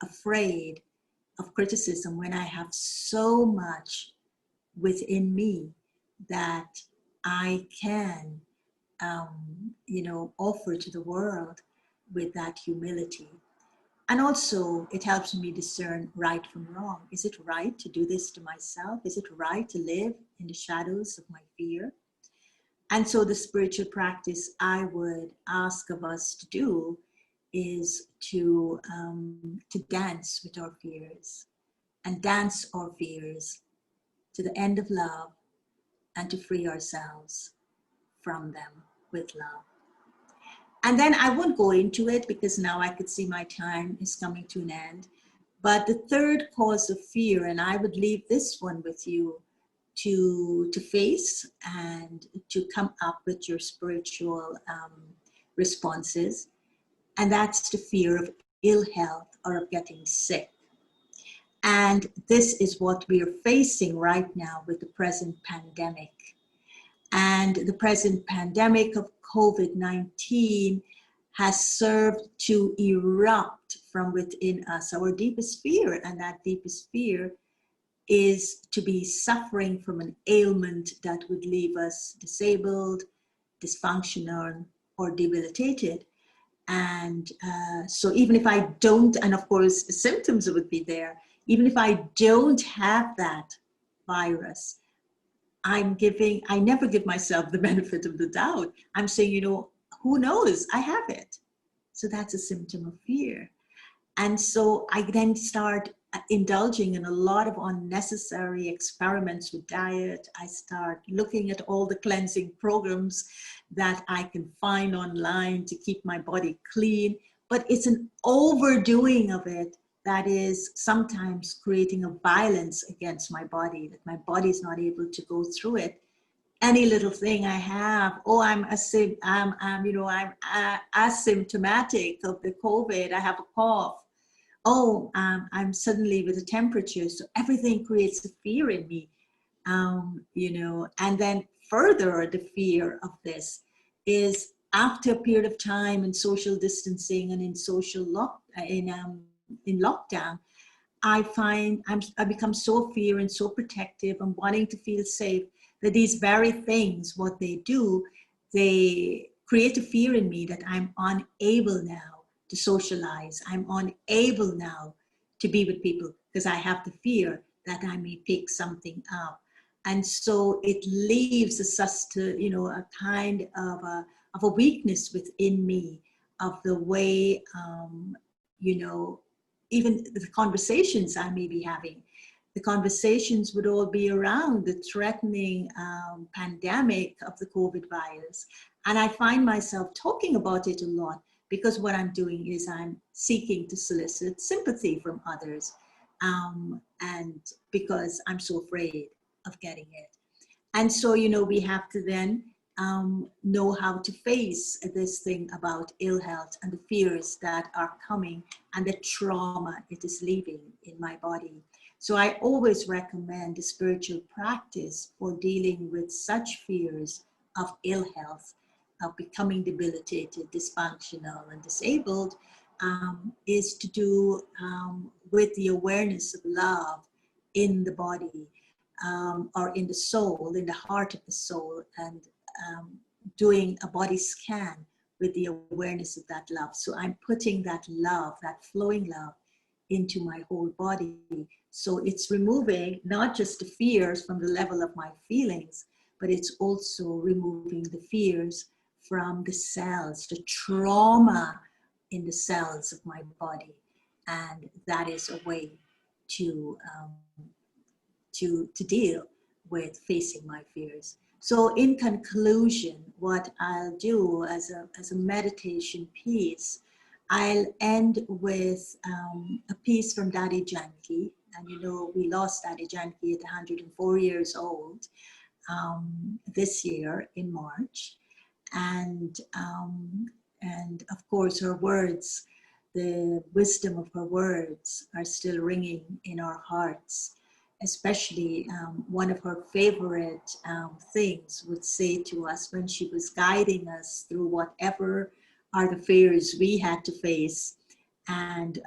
afraid of criticism when I have so much within me that I can, offer to the world with that humility. And also, it helps me discern right from wrong. Is it right to do this to myself? Is it right to live in the shadows of my fear? And so the spiritual practice I would ask of us to do is to dance with our fears, and dance our fears to the end of love, and to free ourselves from them with love. And then I won't go into it because now I could see my time is coming to an end. But the third cause of fear, and I would leave this one with you to face and to come up with your spiritual responses. And that's the fear of ill health or of getting sick. And this is what we are facing right now with the present pandemic. And the present pandemic of COVID-19 has served to erupt from within us our deepest fear. And that deepest fear is to be suffering from an ailment that would leave us disabled, dysfunctional, or debilitated. And so even if I don't, and of course the symptoms would be there, even if I don't have that virus, I never give myself the benefit of the doubt. I'm saying, who knows? I have it. So that's a symptom of fear. And so I then start indulging in a lot of unnecessary experiments with diet. I start looking at all the cleansing programs that I can find online to keep my body clean. But it's an overdoing of it that is sometimes creating a violence against my body, that my body is not able to go through it. Any little thing I have, oh, I'm asymptomatic of the COVID. I have a cough. Oh, I'm suddenly with a temperature. So everything creates a fear in me, and then further, the fear of this is after a period of time in social distancing and in in lockdown, I find I become so fear and so protective and wanting to feel safe that these very things, what they do, they create a fear in me that I'm unable now to socialize. I'm unable now to be with people because I have the fear that I may pick something up. And so it leaves a kind of a weakness within me of the way, even the conversations I may be having. The conversations would all be around the threatening pandemic of the COVID virus. And I find myself talking about it a lot because what I'm doing is I'm seeking to solicit sympathy from others. And because I'm so afraid of getting it. And so, we have to then know how to face this thing about ill health and the fears that are coming and the trauma it is leaving in my body. So I always recommend a spiritual practice for dealing with such fears of ill health, of becoming debilitated, dysfunctional, and disabled, is to do with the awareness of love in the body, or in the soul, in the heart of the soul, and doing a body scan with the awareness of that love. So I'm putting that love, that flowing love, into my whole body. So it's removing not just the fears from the level of my feelings, but it's also removing the fears from the cells, the trauma in the cells of my body. And that is a way to deal with facing my fears. So in conclusion, what I'll do as a meditation piece, I'll end with a piece from Daddy Janki. And we lost Daddy Janki at 104 years old this year in March. And of course her words, the wisdom of her words are still ringing in our hearts. Especially one of her favorite things would say to us when she was guiding us through whatever are the fears we had to face, and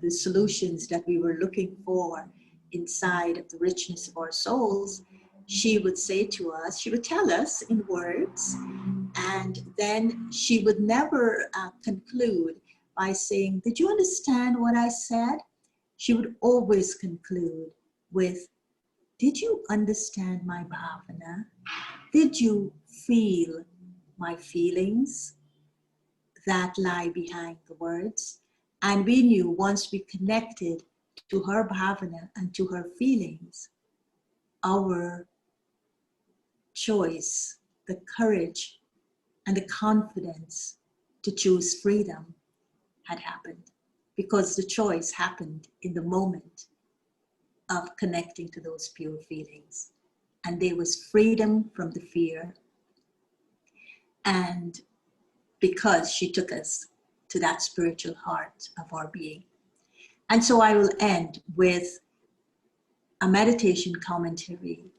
the solutions that we were looking for inside of the richness of our souls. She would say to us, she would tell us in words, and then she would never conclude by saying, "Did you understand what I said?" She would always conclude with, "Did you understand my bhavana? Did you feel my feelings that lie behind the words?" And we knew once we connected to her bhavana and to her feelings, our choice, the courage, and the confidence to choose freedom had happened, because the choice happened in the moment of connecting to those pure feelings. And there was freedom from the fear. And because she took us to that spiritual heart of our being. And so I will end with a meditation commentary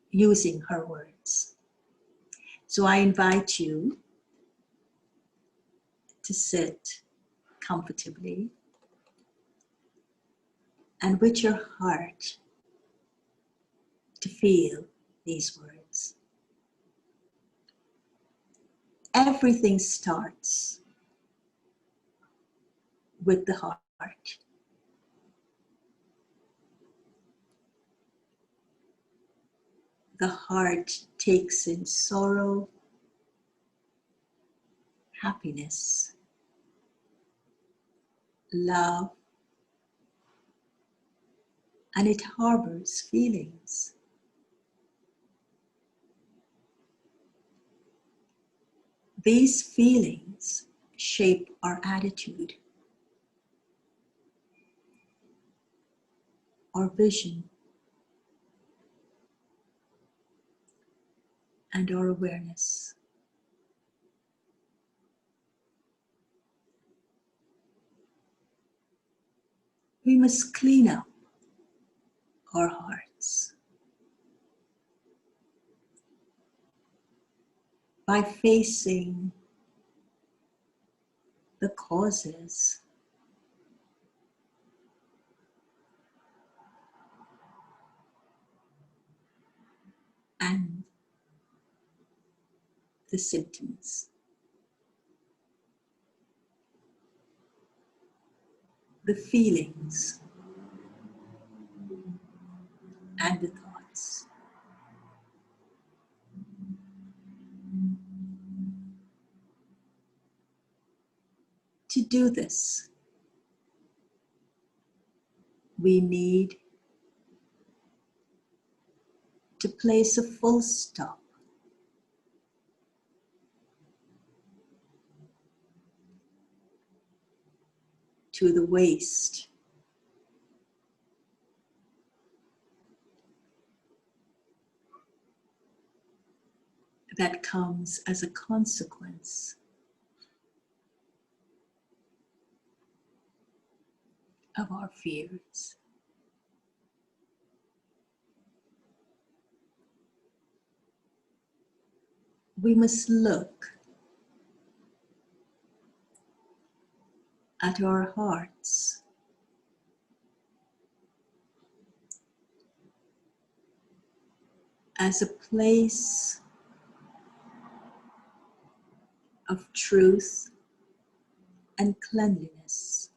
using her words. So I invite you to sit comfortably and with your heart to feel these words. Everything starts with the heart. The heart takes in sorrow, happiness, love, and it harbors feelings. These feelings shape our attitude, our vision, and our awareness. We must clean up our hearts by facing the causes and the symptoms, the feelings and the thoughts. To do this, we need to place a full stop to the waste that comes as a consequence of our fears. We must look at our hearts as a place of truth and cleanliness.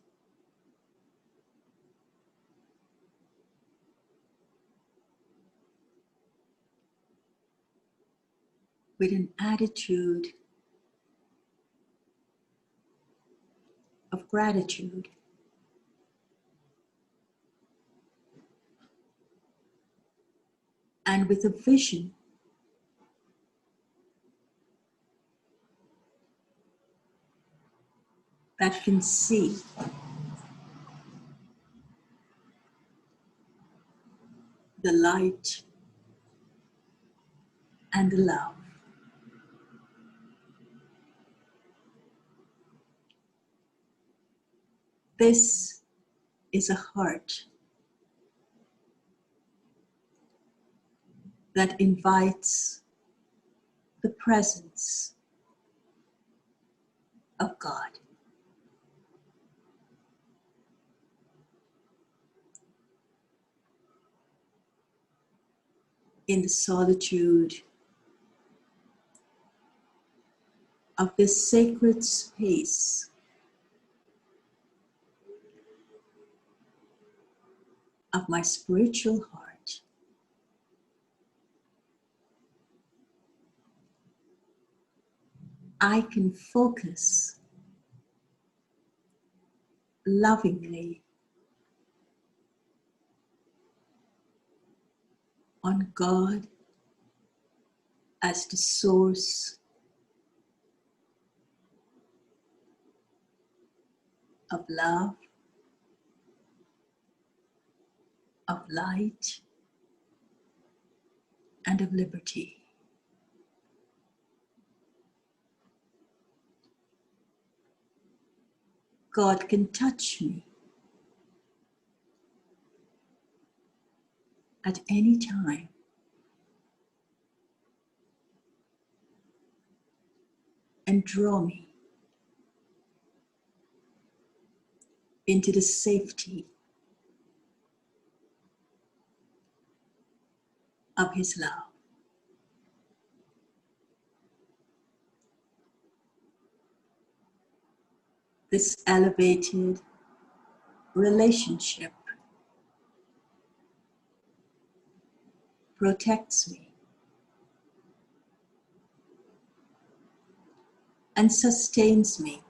With an attitude of gratitude and with a vision that can see the light and the love. This is a heart that invites the presence of God. In the solitude of this sacred space, of my spiritual heart, I can focus lovingly on God as the source of love, of light, and of liberty. God can touch me at any time and draw me into the safety of His love. This elevated relationship protects me and sustains me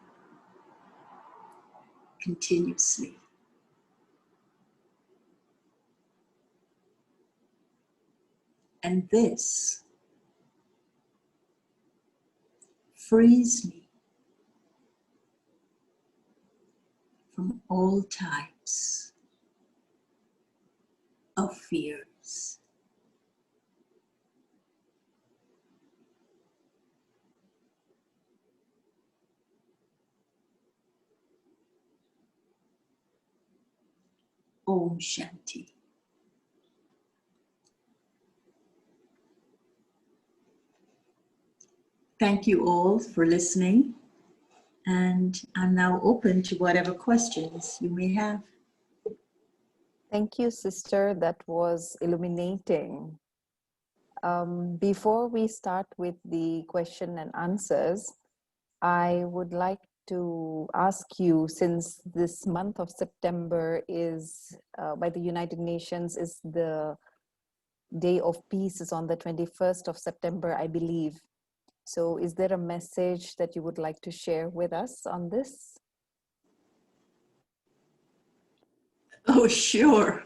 continuously. And this frees me from all types of fears. Om Shanti. Thank you all for listening, and I'm now open to whatever questions you may have. Thank you, sister. That was illuminating. Before we start with the question and answers, I would like to ask you, since this month of September is by the United Nations is the Day of Peace, is on the 21st of September, I believe. So is there a message that you would like to share with us on this? Oh, sure.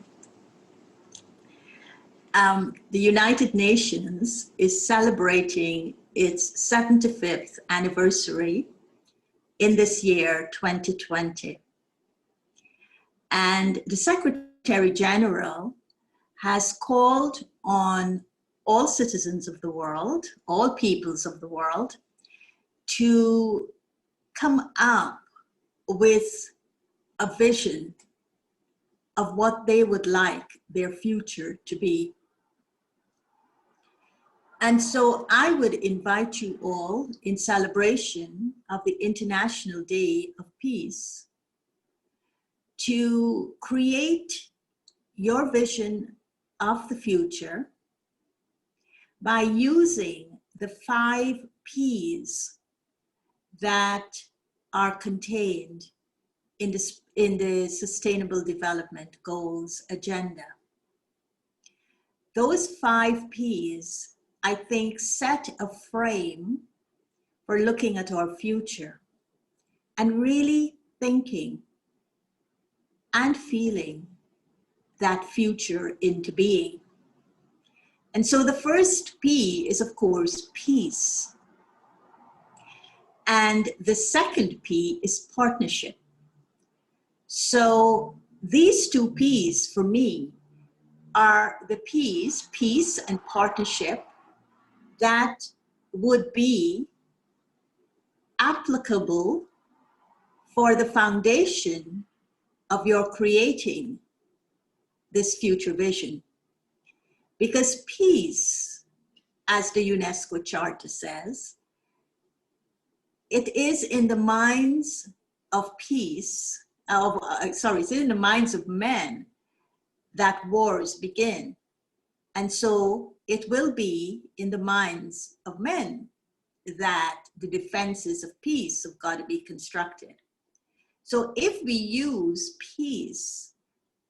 The United Nations is celebrating its 75th anniversary in this year, 2020. And the Secretary General has called on all citizens of the world, all peoples of the world, to come up with a vision of what they would like their future to be. And so I would invite you all, in celebration of the International Day of Peace, to create your vision of the future by using the 5 P's that are contained in the Sustainable Development Goals agenda. Those 5 P's, I think, set a frame for looking at our future and really thinking and feeling that future into being. And so the first P is, of course, peace. And the second P is partnership. So these 2 P's for me are the P's, peace and partnership, that would be applicable for the foundation of your creating this future vision. Because peace, as the UNESCO Charter says, it is in the minds of peace, it's in the minds of men that wars begin. And so it will be in the minds of men that the defenses of peace have got to be constructed. So if we use peace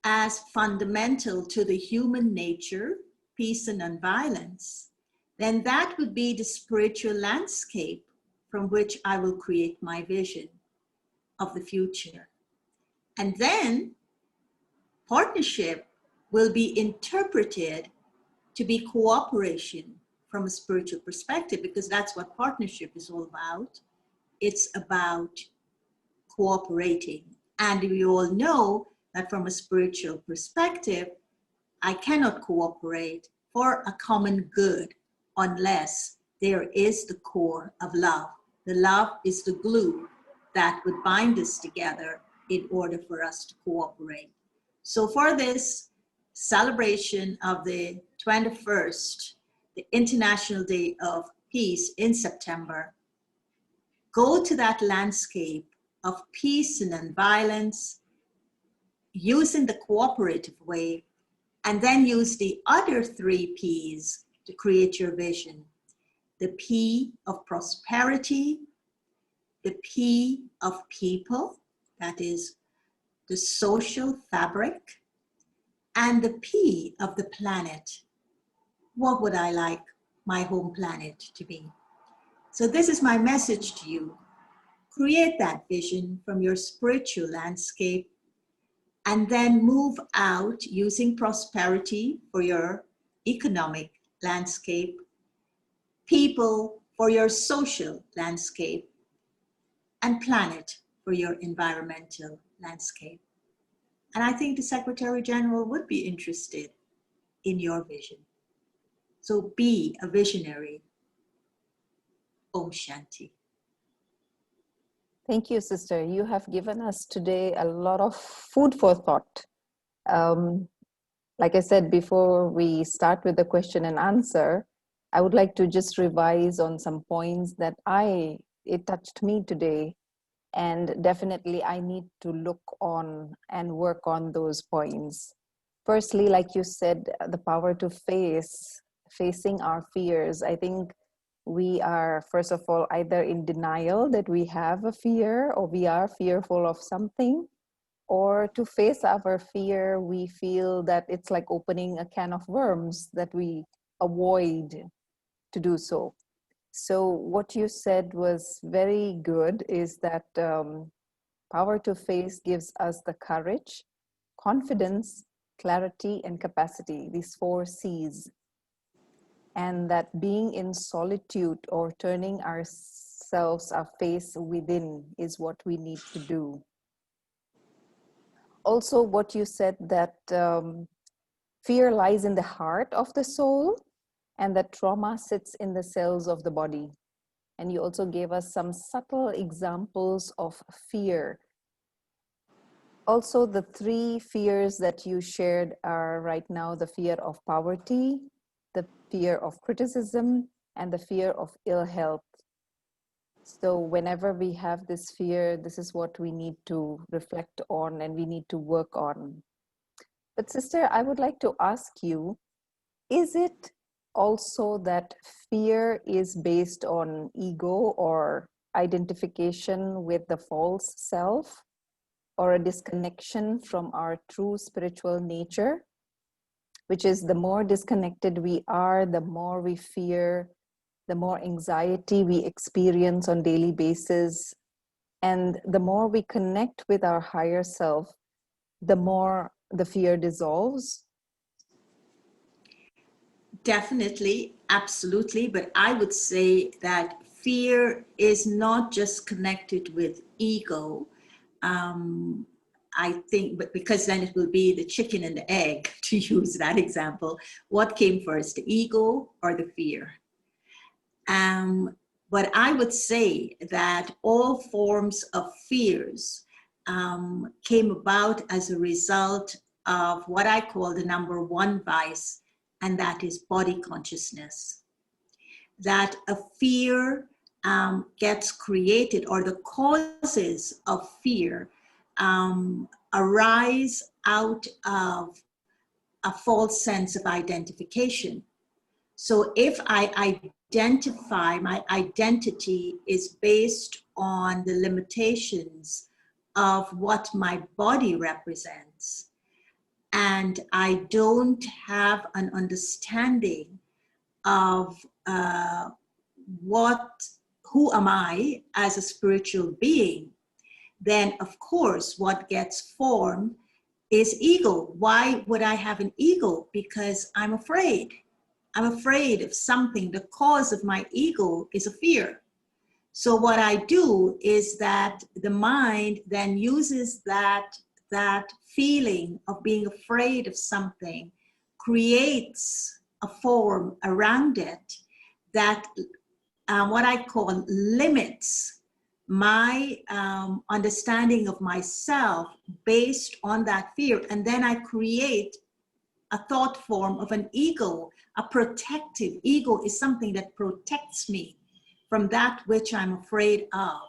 as fundamental to the human nature, peace and nonviolence, then that would be the spiritual landscape from which I will create my vision of the future. And then partnership will be interpreted to be cooperation from a spiritual perspective, because that's what partnership is all about. It's about cooperating. And we all know that from a spiritual perspective, I cannot cooperate for a common good unless there is the core of love. The love is the glue that would bind us together in order for us to cooperate. So for this celebration of the 21st, the International Day of Peace in September, go to that landscape of peace and nonviolence, using the cooperative way, and then use the other 3 P's to create your vision. The P of prosperity, the P of people, that is the social fabric, and the P of the planet. What would I like my home planet to be? So this is my message to you. Create that vision from your spiritual landscape and then move out using prosperity for your economic landscape, people for your social landscape, and planet for your environmental landscape. And I think the Secretary General would be interested in your vision. So be a visionary. Om Shanti. Thank you, sister. You have given us today a lot of food for thought. Um, like I said, before we start with the question and answer, I would like to just revise on some points that it touched me today. And definitely I need to look on and work on those points. Firstly, like you said, the power to facing our fears. I think we are, first of all, either in denial that we have a fear or we are fearful of something, or to face our fear, we feel that it's like opening a can of worms that we avoid to do so. So what you said was very good, is that power to face gives us the courage, confidence, clarity, and capacity, these 4 C's. And that being in solitude or turning ourselves, our face within, is what we need to do. Also, what you said, that fear lies in the heart of the soul and that trauma sits in the cells of the body. And you also gave us some subtle examples of fear. Also, the 3 fears that you shared are right now the fear of poverty, the fear of criticism, and the fear of ill health. So whenever we have this fear, this is what we need to reflect on and we need to work on. But sister, I would like to ask you, is it also that fear is based on ego or identification with the false self, or a disconnection from our true spiritual nature, which is the more disconnected we are, the more we fear, the more anxiety we experience on daily basis, and the more we connect with our higher self, the more the fear dissolves? Definitely, absolutely. But I would say that fear is not just connected with ego. I think, but because then it will be the chicken and the egg, to use that example. What came first, the ego or the fear? But I would say that all forms of fears came about as a result of what I call the number 1 vice, and that is body consciousness. That a fear gets created, or the causes of fear arise out of a false sense of identification. So if I identify, my identity is based on the limitations of what my body represents, and I don't have an understanding of who am I as a spiritual being, then of course what gets formed is ego. Why would I have an ego? Because I'm afraid. I'm afraid of something. The cause of my ego is a fear. So what I do is that the mind then uses that feeling of being afraid of something, creates a form around it that what I call limits my understanding of myself based on that fear. And then I create a thought form of an ego. A protective ego is something that protects me from that which I'm afraid of.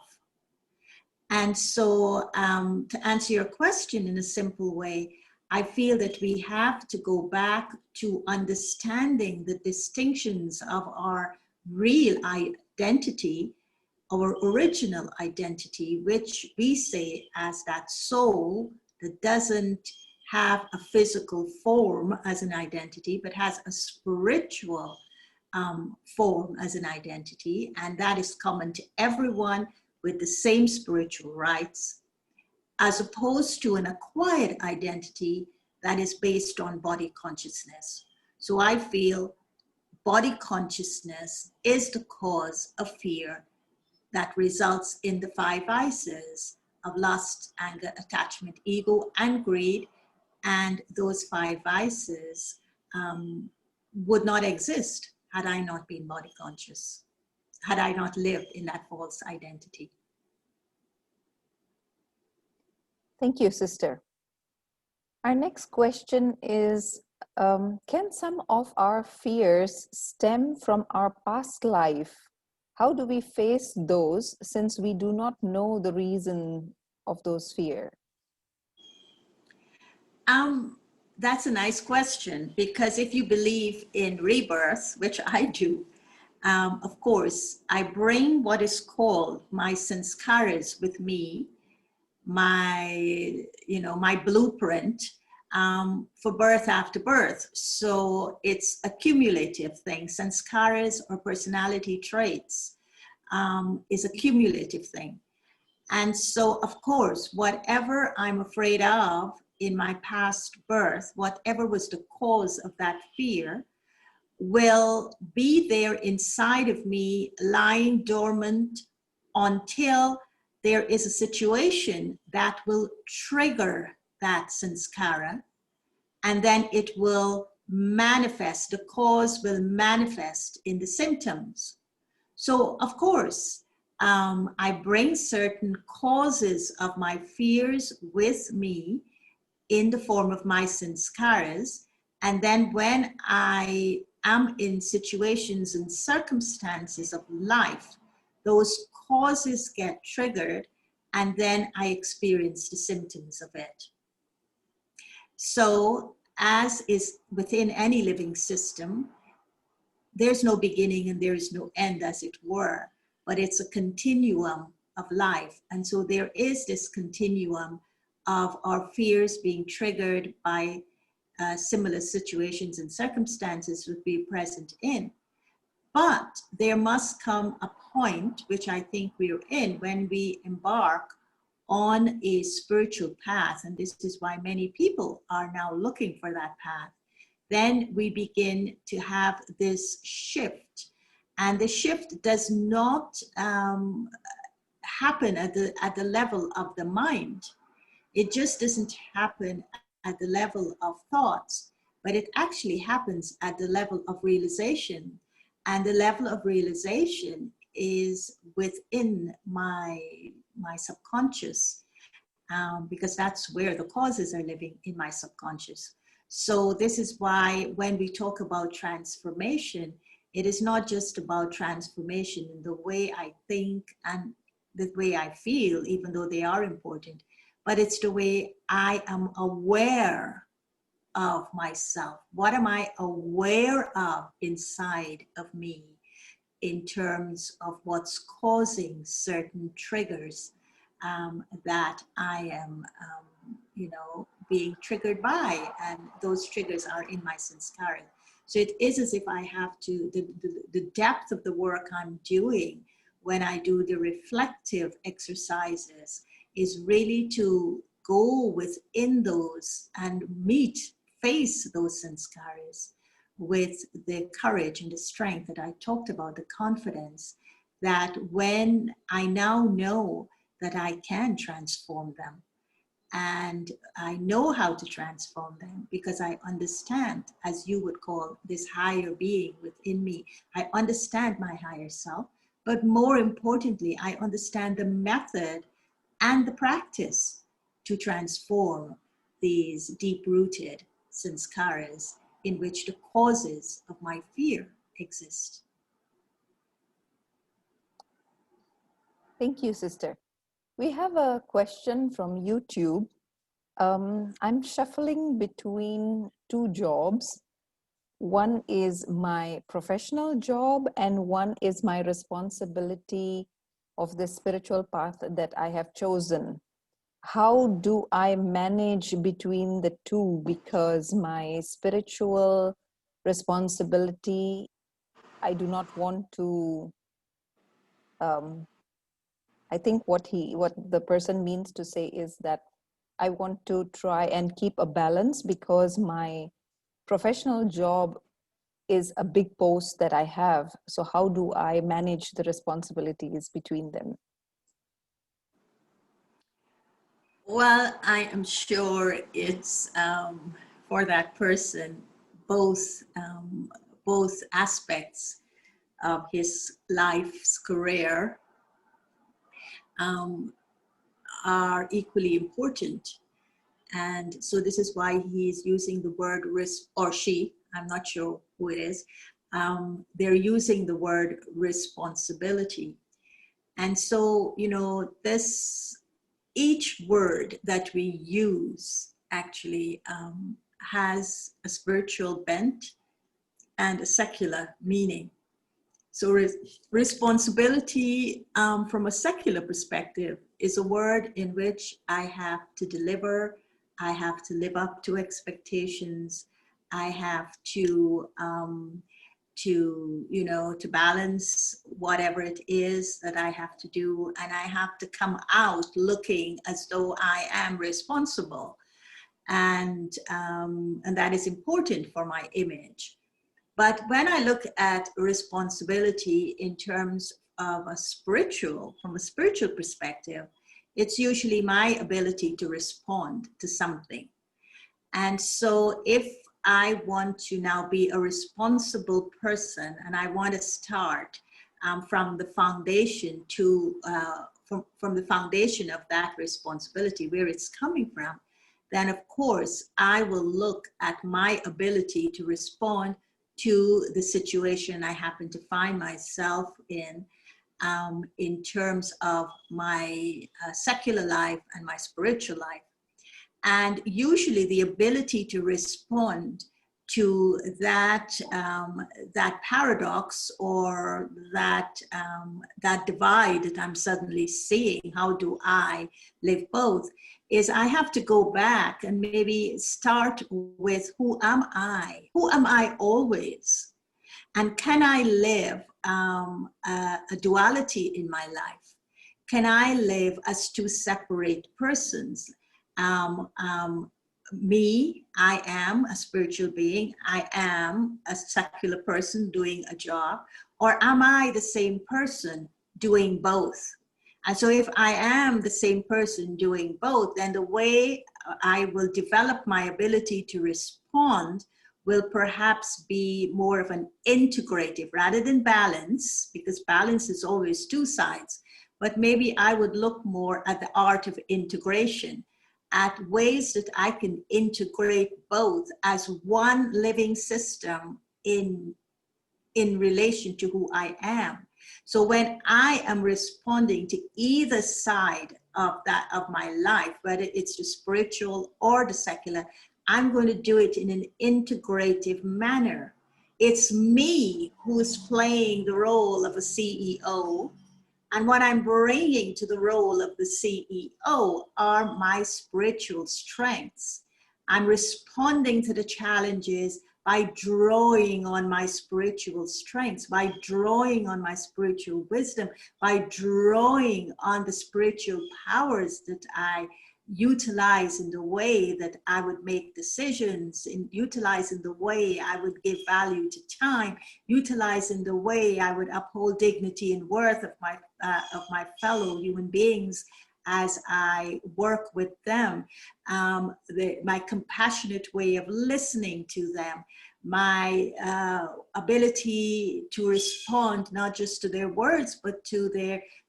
And so to answer your question in a simple way, I feel that we have to go back to understanding the distinctions of our real identity, our original identity, which we say as that soul that doesn't have a physical form as an identity, but has a spiritual form as an identity, and that is common to everyone with the same spiritual rights, as opposed to an acquired identity that is based on body consciousness. So I feel body consciousness is the cause of fear that results in the five vices of lust, anger, attachment, ego, and greed. And those five vices would not exist had I not been body conscious, had I not lived in that false identity. Thank you, sister. Our next question is, can some of our fears stem from our past life? How do we face those since we do not know the reason of those fears? That's a nice question, because if you believe in rebirth, which I do, of course, I bring what is called my sanskaras with me, my blueprint for birth after birth. So it's a cumulative thing. Sanskaras or personality traits is a cumulative thing. And so, of course, whatever I'm afraid of in my past birth, whatever was the cause of that fear, will be there inside of me, lying dormant until there is a situation that will trigger that sanskara, and then it will manifest, the cause will manifest in the symptoms. So, of course, I bring certain causes of my fears with me in the form of my sanskaras. And then when I am in situations and circumstances of life, those causes get triggered, and then I experience the symptoms of it. So, as is within any living system, there's no beginning and there is no end, as it were, but it's a continuum of life. And so there is this continuum of our fears being triggered by similar situations and circumstances would be present in. But there must come a point, which I think we're in, when we embark on a spiritual path, and this is why many people are now looking for that path. Then we begin to have this shift, and the shift does not happen at the level of the mind. It just doesn't happen at the level of thoughts, but it actually happens at the level of realization. And the level of realization is within my subconscious, because that's where the causes are living, in my subconscious. So this is why when we talk about transformation, it is not just about transformation in the way I think and the way I feel, even though they are important, but it's the way I am aware of myself. What am I aware of inside of me in terms of what's causing certain triggers that I am, being triggered by, and those triggers are in my sanskara. So it is as if I have to, the depth of the work I'm doing when I do the reflective exercises is really to go within those and face those sanskaras with the courage and the strength that I talked about, the confidence that when I now know that I can transform them, and I know how to transform them because I understand, as you would call, this higher being within me. I understand my higher self, but more importantly, I understand the method and the practice to transform these deep-rooted sanskaras in which the causes of my fear exist. Thank you, sister. We have a question from YouTube. I'm shuffling between two jobs. One is my professional job, and one is my responsibility of the spiritual path that I have chosen. How do I manage between the two? Because my spiritual responsibility I do not want to, I think what the person means to say is that I want to try and keep a balance because my professional job is a big post that I have. So how do I manage the responsibilities between them? Well, I am sure it's for that person both both aspects of his life's career um, are equally important. And so this is why he's using the word risk, or she, I'm not sure who it is. They're using the word responsibility. And so, you know, this, each word that we use actually has a spiritual bent and a secular meaning. So responsibility from a secular perspective is a word in which I have to deliver, I have to live up to expectations, I have to, you know, to balance whatever it is that I have to do, and I have to come out looking as though I am responsible, and that is important for my image. But when I look at responsibility in terms of from a spiritual perspective, it's usually my ability to respond to something. And so if I want to now be a responsible person and I want to start from the foundation from the foundation of that responsibility, where it's coming from, then of course I will look at my ability to respond to the situation I happen to find myself in terms of my secular life and my spiritual life. And usually the ability to respond to that paradox, or that divide that I'm suddenly seeing, how do I live both, is I have to go back and maybe start with who am I? Who am I always? And can I live a duality in my life? Can I live as two separate persons? Um, um, Me, I am a spiritual being, I am a secular person doing a job, or am I the same person doing both? And so if I am the same person doing both, then the way I will develop my ability to respond will perhaps be more of an integrative rather than balance, because balance is always two sides. But maybe I would look more at the art of integration, at ways that I can integrate both as one living system in relation to who I am. So when I am responding to either side of my life, whether it's the spiritual or the secular, I'm going to do it in an integrative manner. It's me who's playing the role of a CEO, and what I'm bringing to the role of the CEO are my spiritual strengths. I'm responding to the challenges by drawing on my spiritual strengths, by drawing on my spiritual wisdom, by drawing on the spiritual powers that I utilize in the way that I would make decisions, utilize in the way I would give value to time, utilize in the way I would uphold dignity and worth of my fellow human beings as I work with them, my compassionate way of listening to them, my ability to respond not just to their words, but to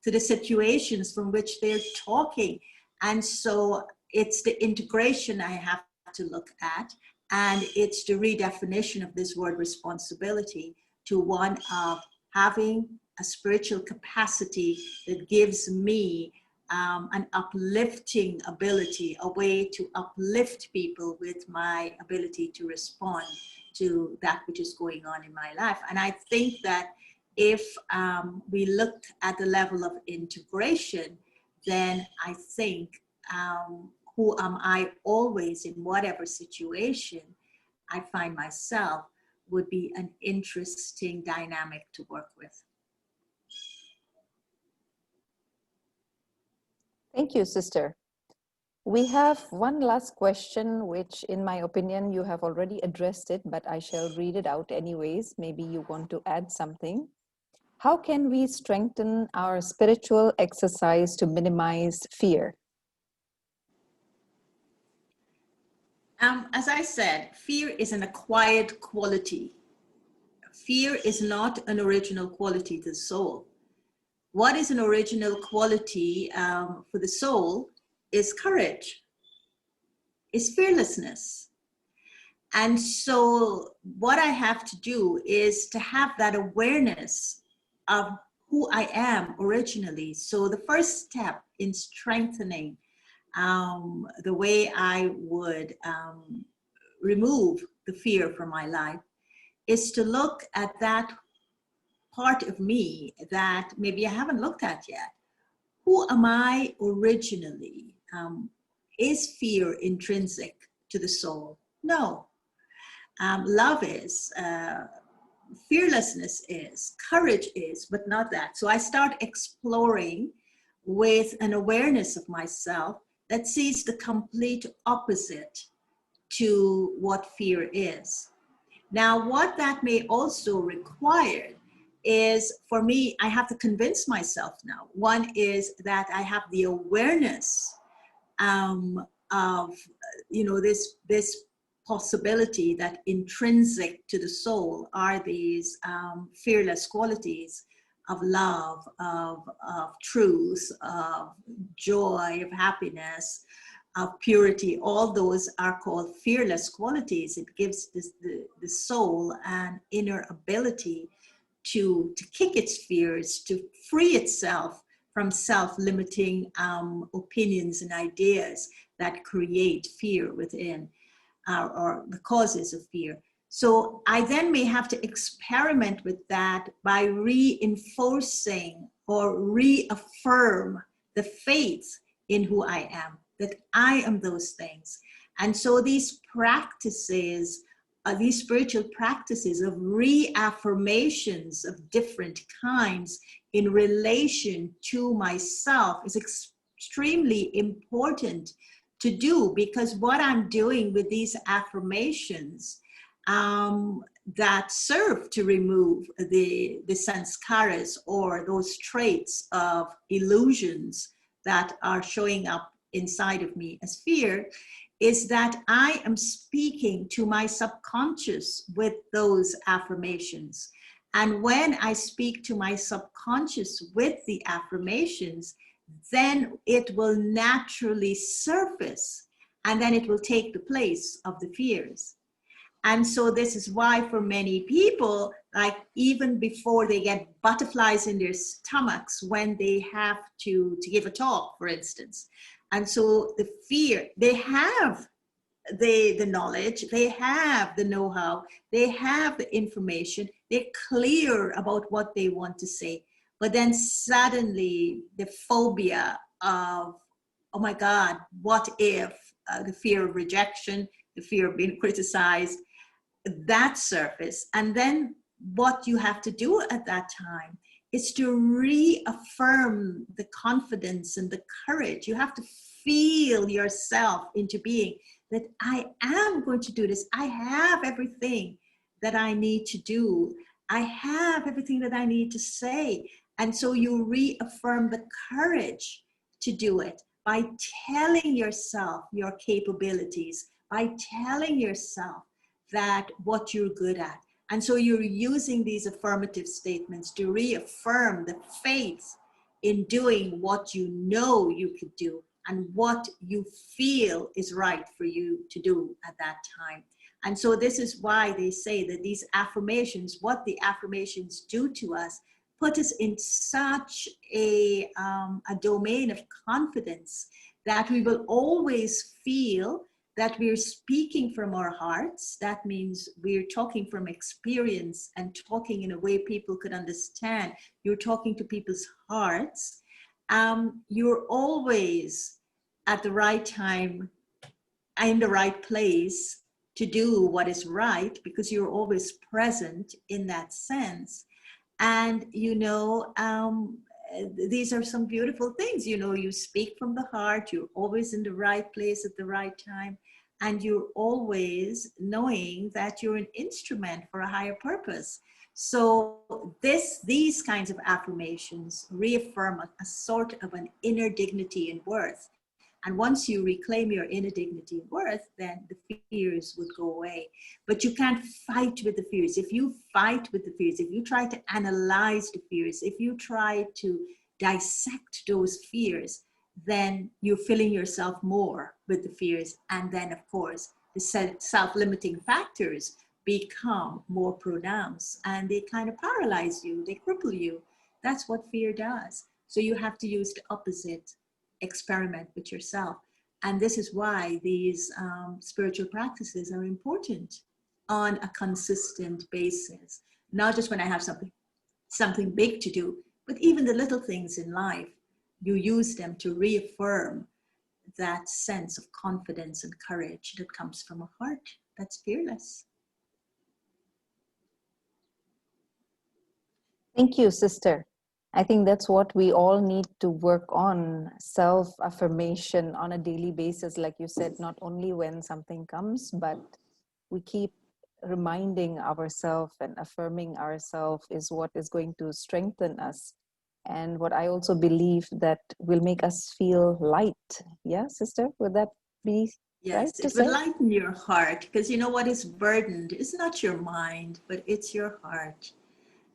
the situations from which they're talking. And so it's the integration I have to look at, and it's the redefinition of this word responsibility to one of having a spiritual capacity that gives me an uplifting ability, a way to uplift people with my ability to respond to that which is going on in my life. And I think that if we look at the level of integration, then I think who am I always in whatever situation I find myself would be an interesting dynamic to work with. Thank you, sister. We have one last question, which in my opinion, you have already addressed it, but I shall read it out anyways. Maybe you want to add something. How can we strengthen our spiritual exercise to minimize fear? As I said, fear is an acquired quality. Fear is not an original quality to the soul. What is an original quality for the soul is courage, is fearlessness. And so what I have to do is to have that awareness of who I am originally. So the first step in strengthening the way I would remove the fear from my life is to look at that part of me that maybe I haven't looked at yet. Who am I originally? Is fear intrinsic to the soul? No. Love is, fearlessness is, courage is, but not that. So I start exploring with an awareness of myself that sees the complete opposite to what fear is. Now, what that may also require is, for me, I have to convince myself now. One is that I have the awareness of, this possibility that intrinsic to the soul are these fearless qualities of love, of truth, of joy, of happiness, of purity. All those are called fearless qualities. It gives the soul an inner ability to kick its fears, to free itself from self-limiting opinions and ideas that create fear within, or the causes of fear. So I then may have to experiment with that by reinforcing or reaffirm the faith in who I am, that I am those things. And so these practices, these spiritual practices of reaffirmations of different kinds in relation to myself is extremely important to do, because what I'm doing with these affirmations that serve to remove the sanskaras, or those traits of illusions that are showing up inside of me as fear, is that I am speaking to my subconscious with those affirmations. And when I speak to my subconscious with the affirmations, then it will naturally surface, and then it will take the place of the fears. And so this is why for many people, like even before they get butterflies in their stomachs when they have to give a talk, for instance. And so the fear, they have the knowledge, they have the know-how, they have the information, they're clear about what they want to say. But then suddenly the phobia of, oh my God, what if, the fear of rejection, the fear of being criticized, that surface. And then what you have to do at that time is to reaffirm the confidence and the courage. You have to feel yourself into being that I am going to do this. I have everything that I need to do. I have everything that I need to say. And so you reaffirm the courage to do it by telling yourself your capabilities, by telling yourself that what you're good at. And so you're using these affirmative statements to reaffirm the faith in doing what you know you could do and what you feel is right for you to do at that time. And so this is why they say that these affirmations, what the affirmations do to us, put us in such a domain of confidence that we will always feel that we're speaking from our hearts. That means we're talking from experience and talking in a way people could understand. You're talking to people's hearts. You're always at the right time, in the right place to do what is right because you're always present in that sense. And, these are some beautiful things. You speak from the heart, you're always in the right place at the right time, and you're always knowing that you're an instrument for a higher purpose. So these kinds of affirmations reaffirm a sort of an inner dignity and worth. And once you reclaim your inner dignity and worth, then the fears would go away. But you can't fight with the fears. If you fight with the fears, if you try to analyze the fears, if you try to dissect those fears, then you're filling yourself more with the fears. And then, of course, the self-limiting factors become more pronounced and they kind of paralyze you, they cripple you. That's what fear does. So you have to use the opposite, experiment with yourself. And this is why these spiritual practices are important on a consistent basis, not just when I have something big to do, but even the little things in life, you use them to reaffirm that sense of confidence and courage that comes from a heart that's fearless. Thank you, sister. I think that's what we all need to work on, self-affirmation on a daily basis, like you said, not only when something comes, but we keep reminding ourselves and affirming ourselves is what is going to strengthen us. And what I also believe that will make us feel light. Yeah, sister, would that be right Yes, to it would say? lighten your heart because you know what is burdened is not your mind, but it's your heart.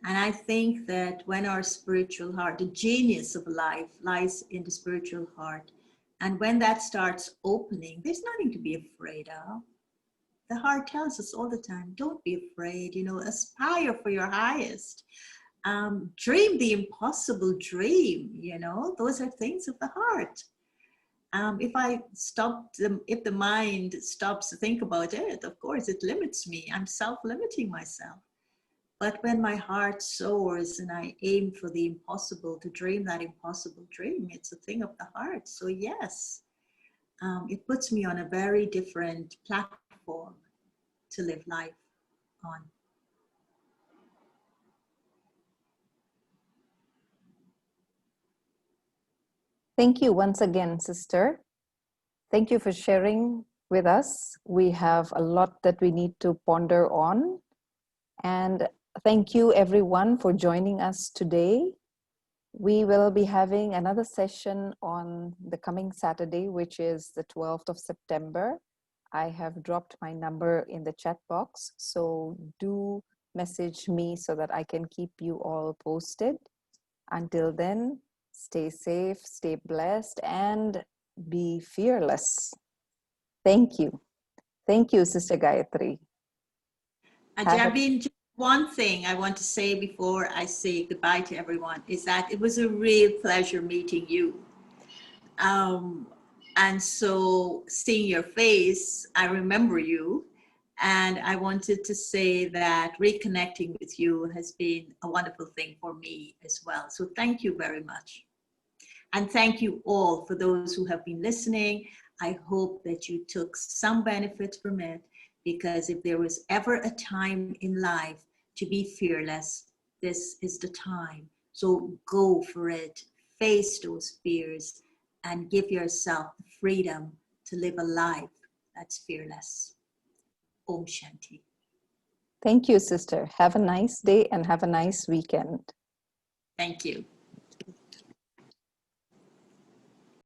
And I think that when our spiritual heart, the genius of life lies in the spiritual heart. And when that starts opening, there's nothing to be afraid of. The heart tells us all the time, don't be afraid, aspire for your highest. Dream the impossible dream, those are things of the heart. If the mind stops to think about it, of course, it limits me. I'm self-limiting myself. But when my heart soars and I aim for the impossible, to dream that impossible dream, it's a thing of the heart. So yes, it puts me on a very different platform to live life on. Thank you once again, sister. Thank you for sharing with us. We have a lot that we need to ponder on. And thank you, everyone, for joining us today. We will be having another session on the coming Saturday, which is the 12th of September. I have dropped my number in the chat box, so do message me so that I can keep you all posted. Until then, stay safe, stay blessed, and be fearless. Thank you. Thank you, Sister Gayatri. Have a Jabin, just one thing I want to say before I say goodbye to everyone is that it was a real pleasure meeting you. Um, and so seeing your face, I remember you. And I wanted to say that reconnecting with you has been a wonderful thing for me as well. So thank you very much. And thank you all for those who have been listening. I hope that you took some benefit from it, because if there was ever a time in life to be fearless, this is the time. So go for it, face those fears, and give yourself the freedom to live a life that's fearless. Om Shanti. Thank you, sister. Have a nice day and have a nice weekend. Thank you.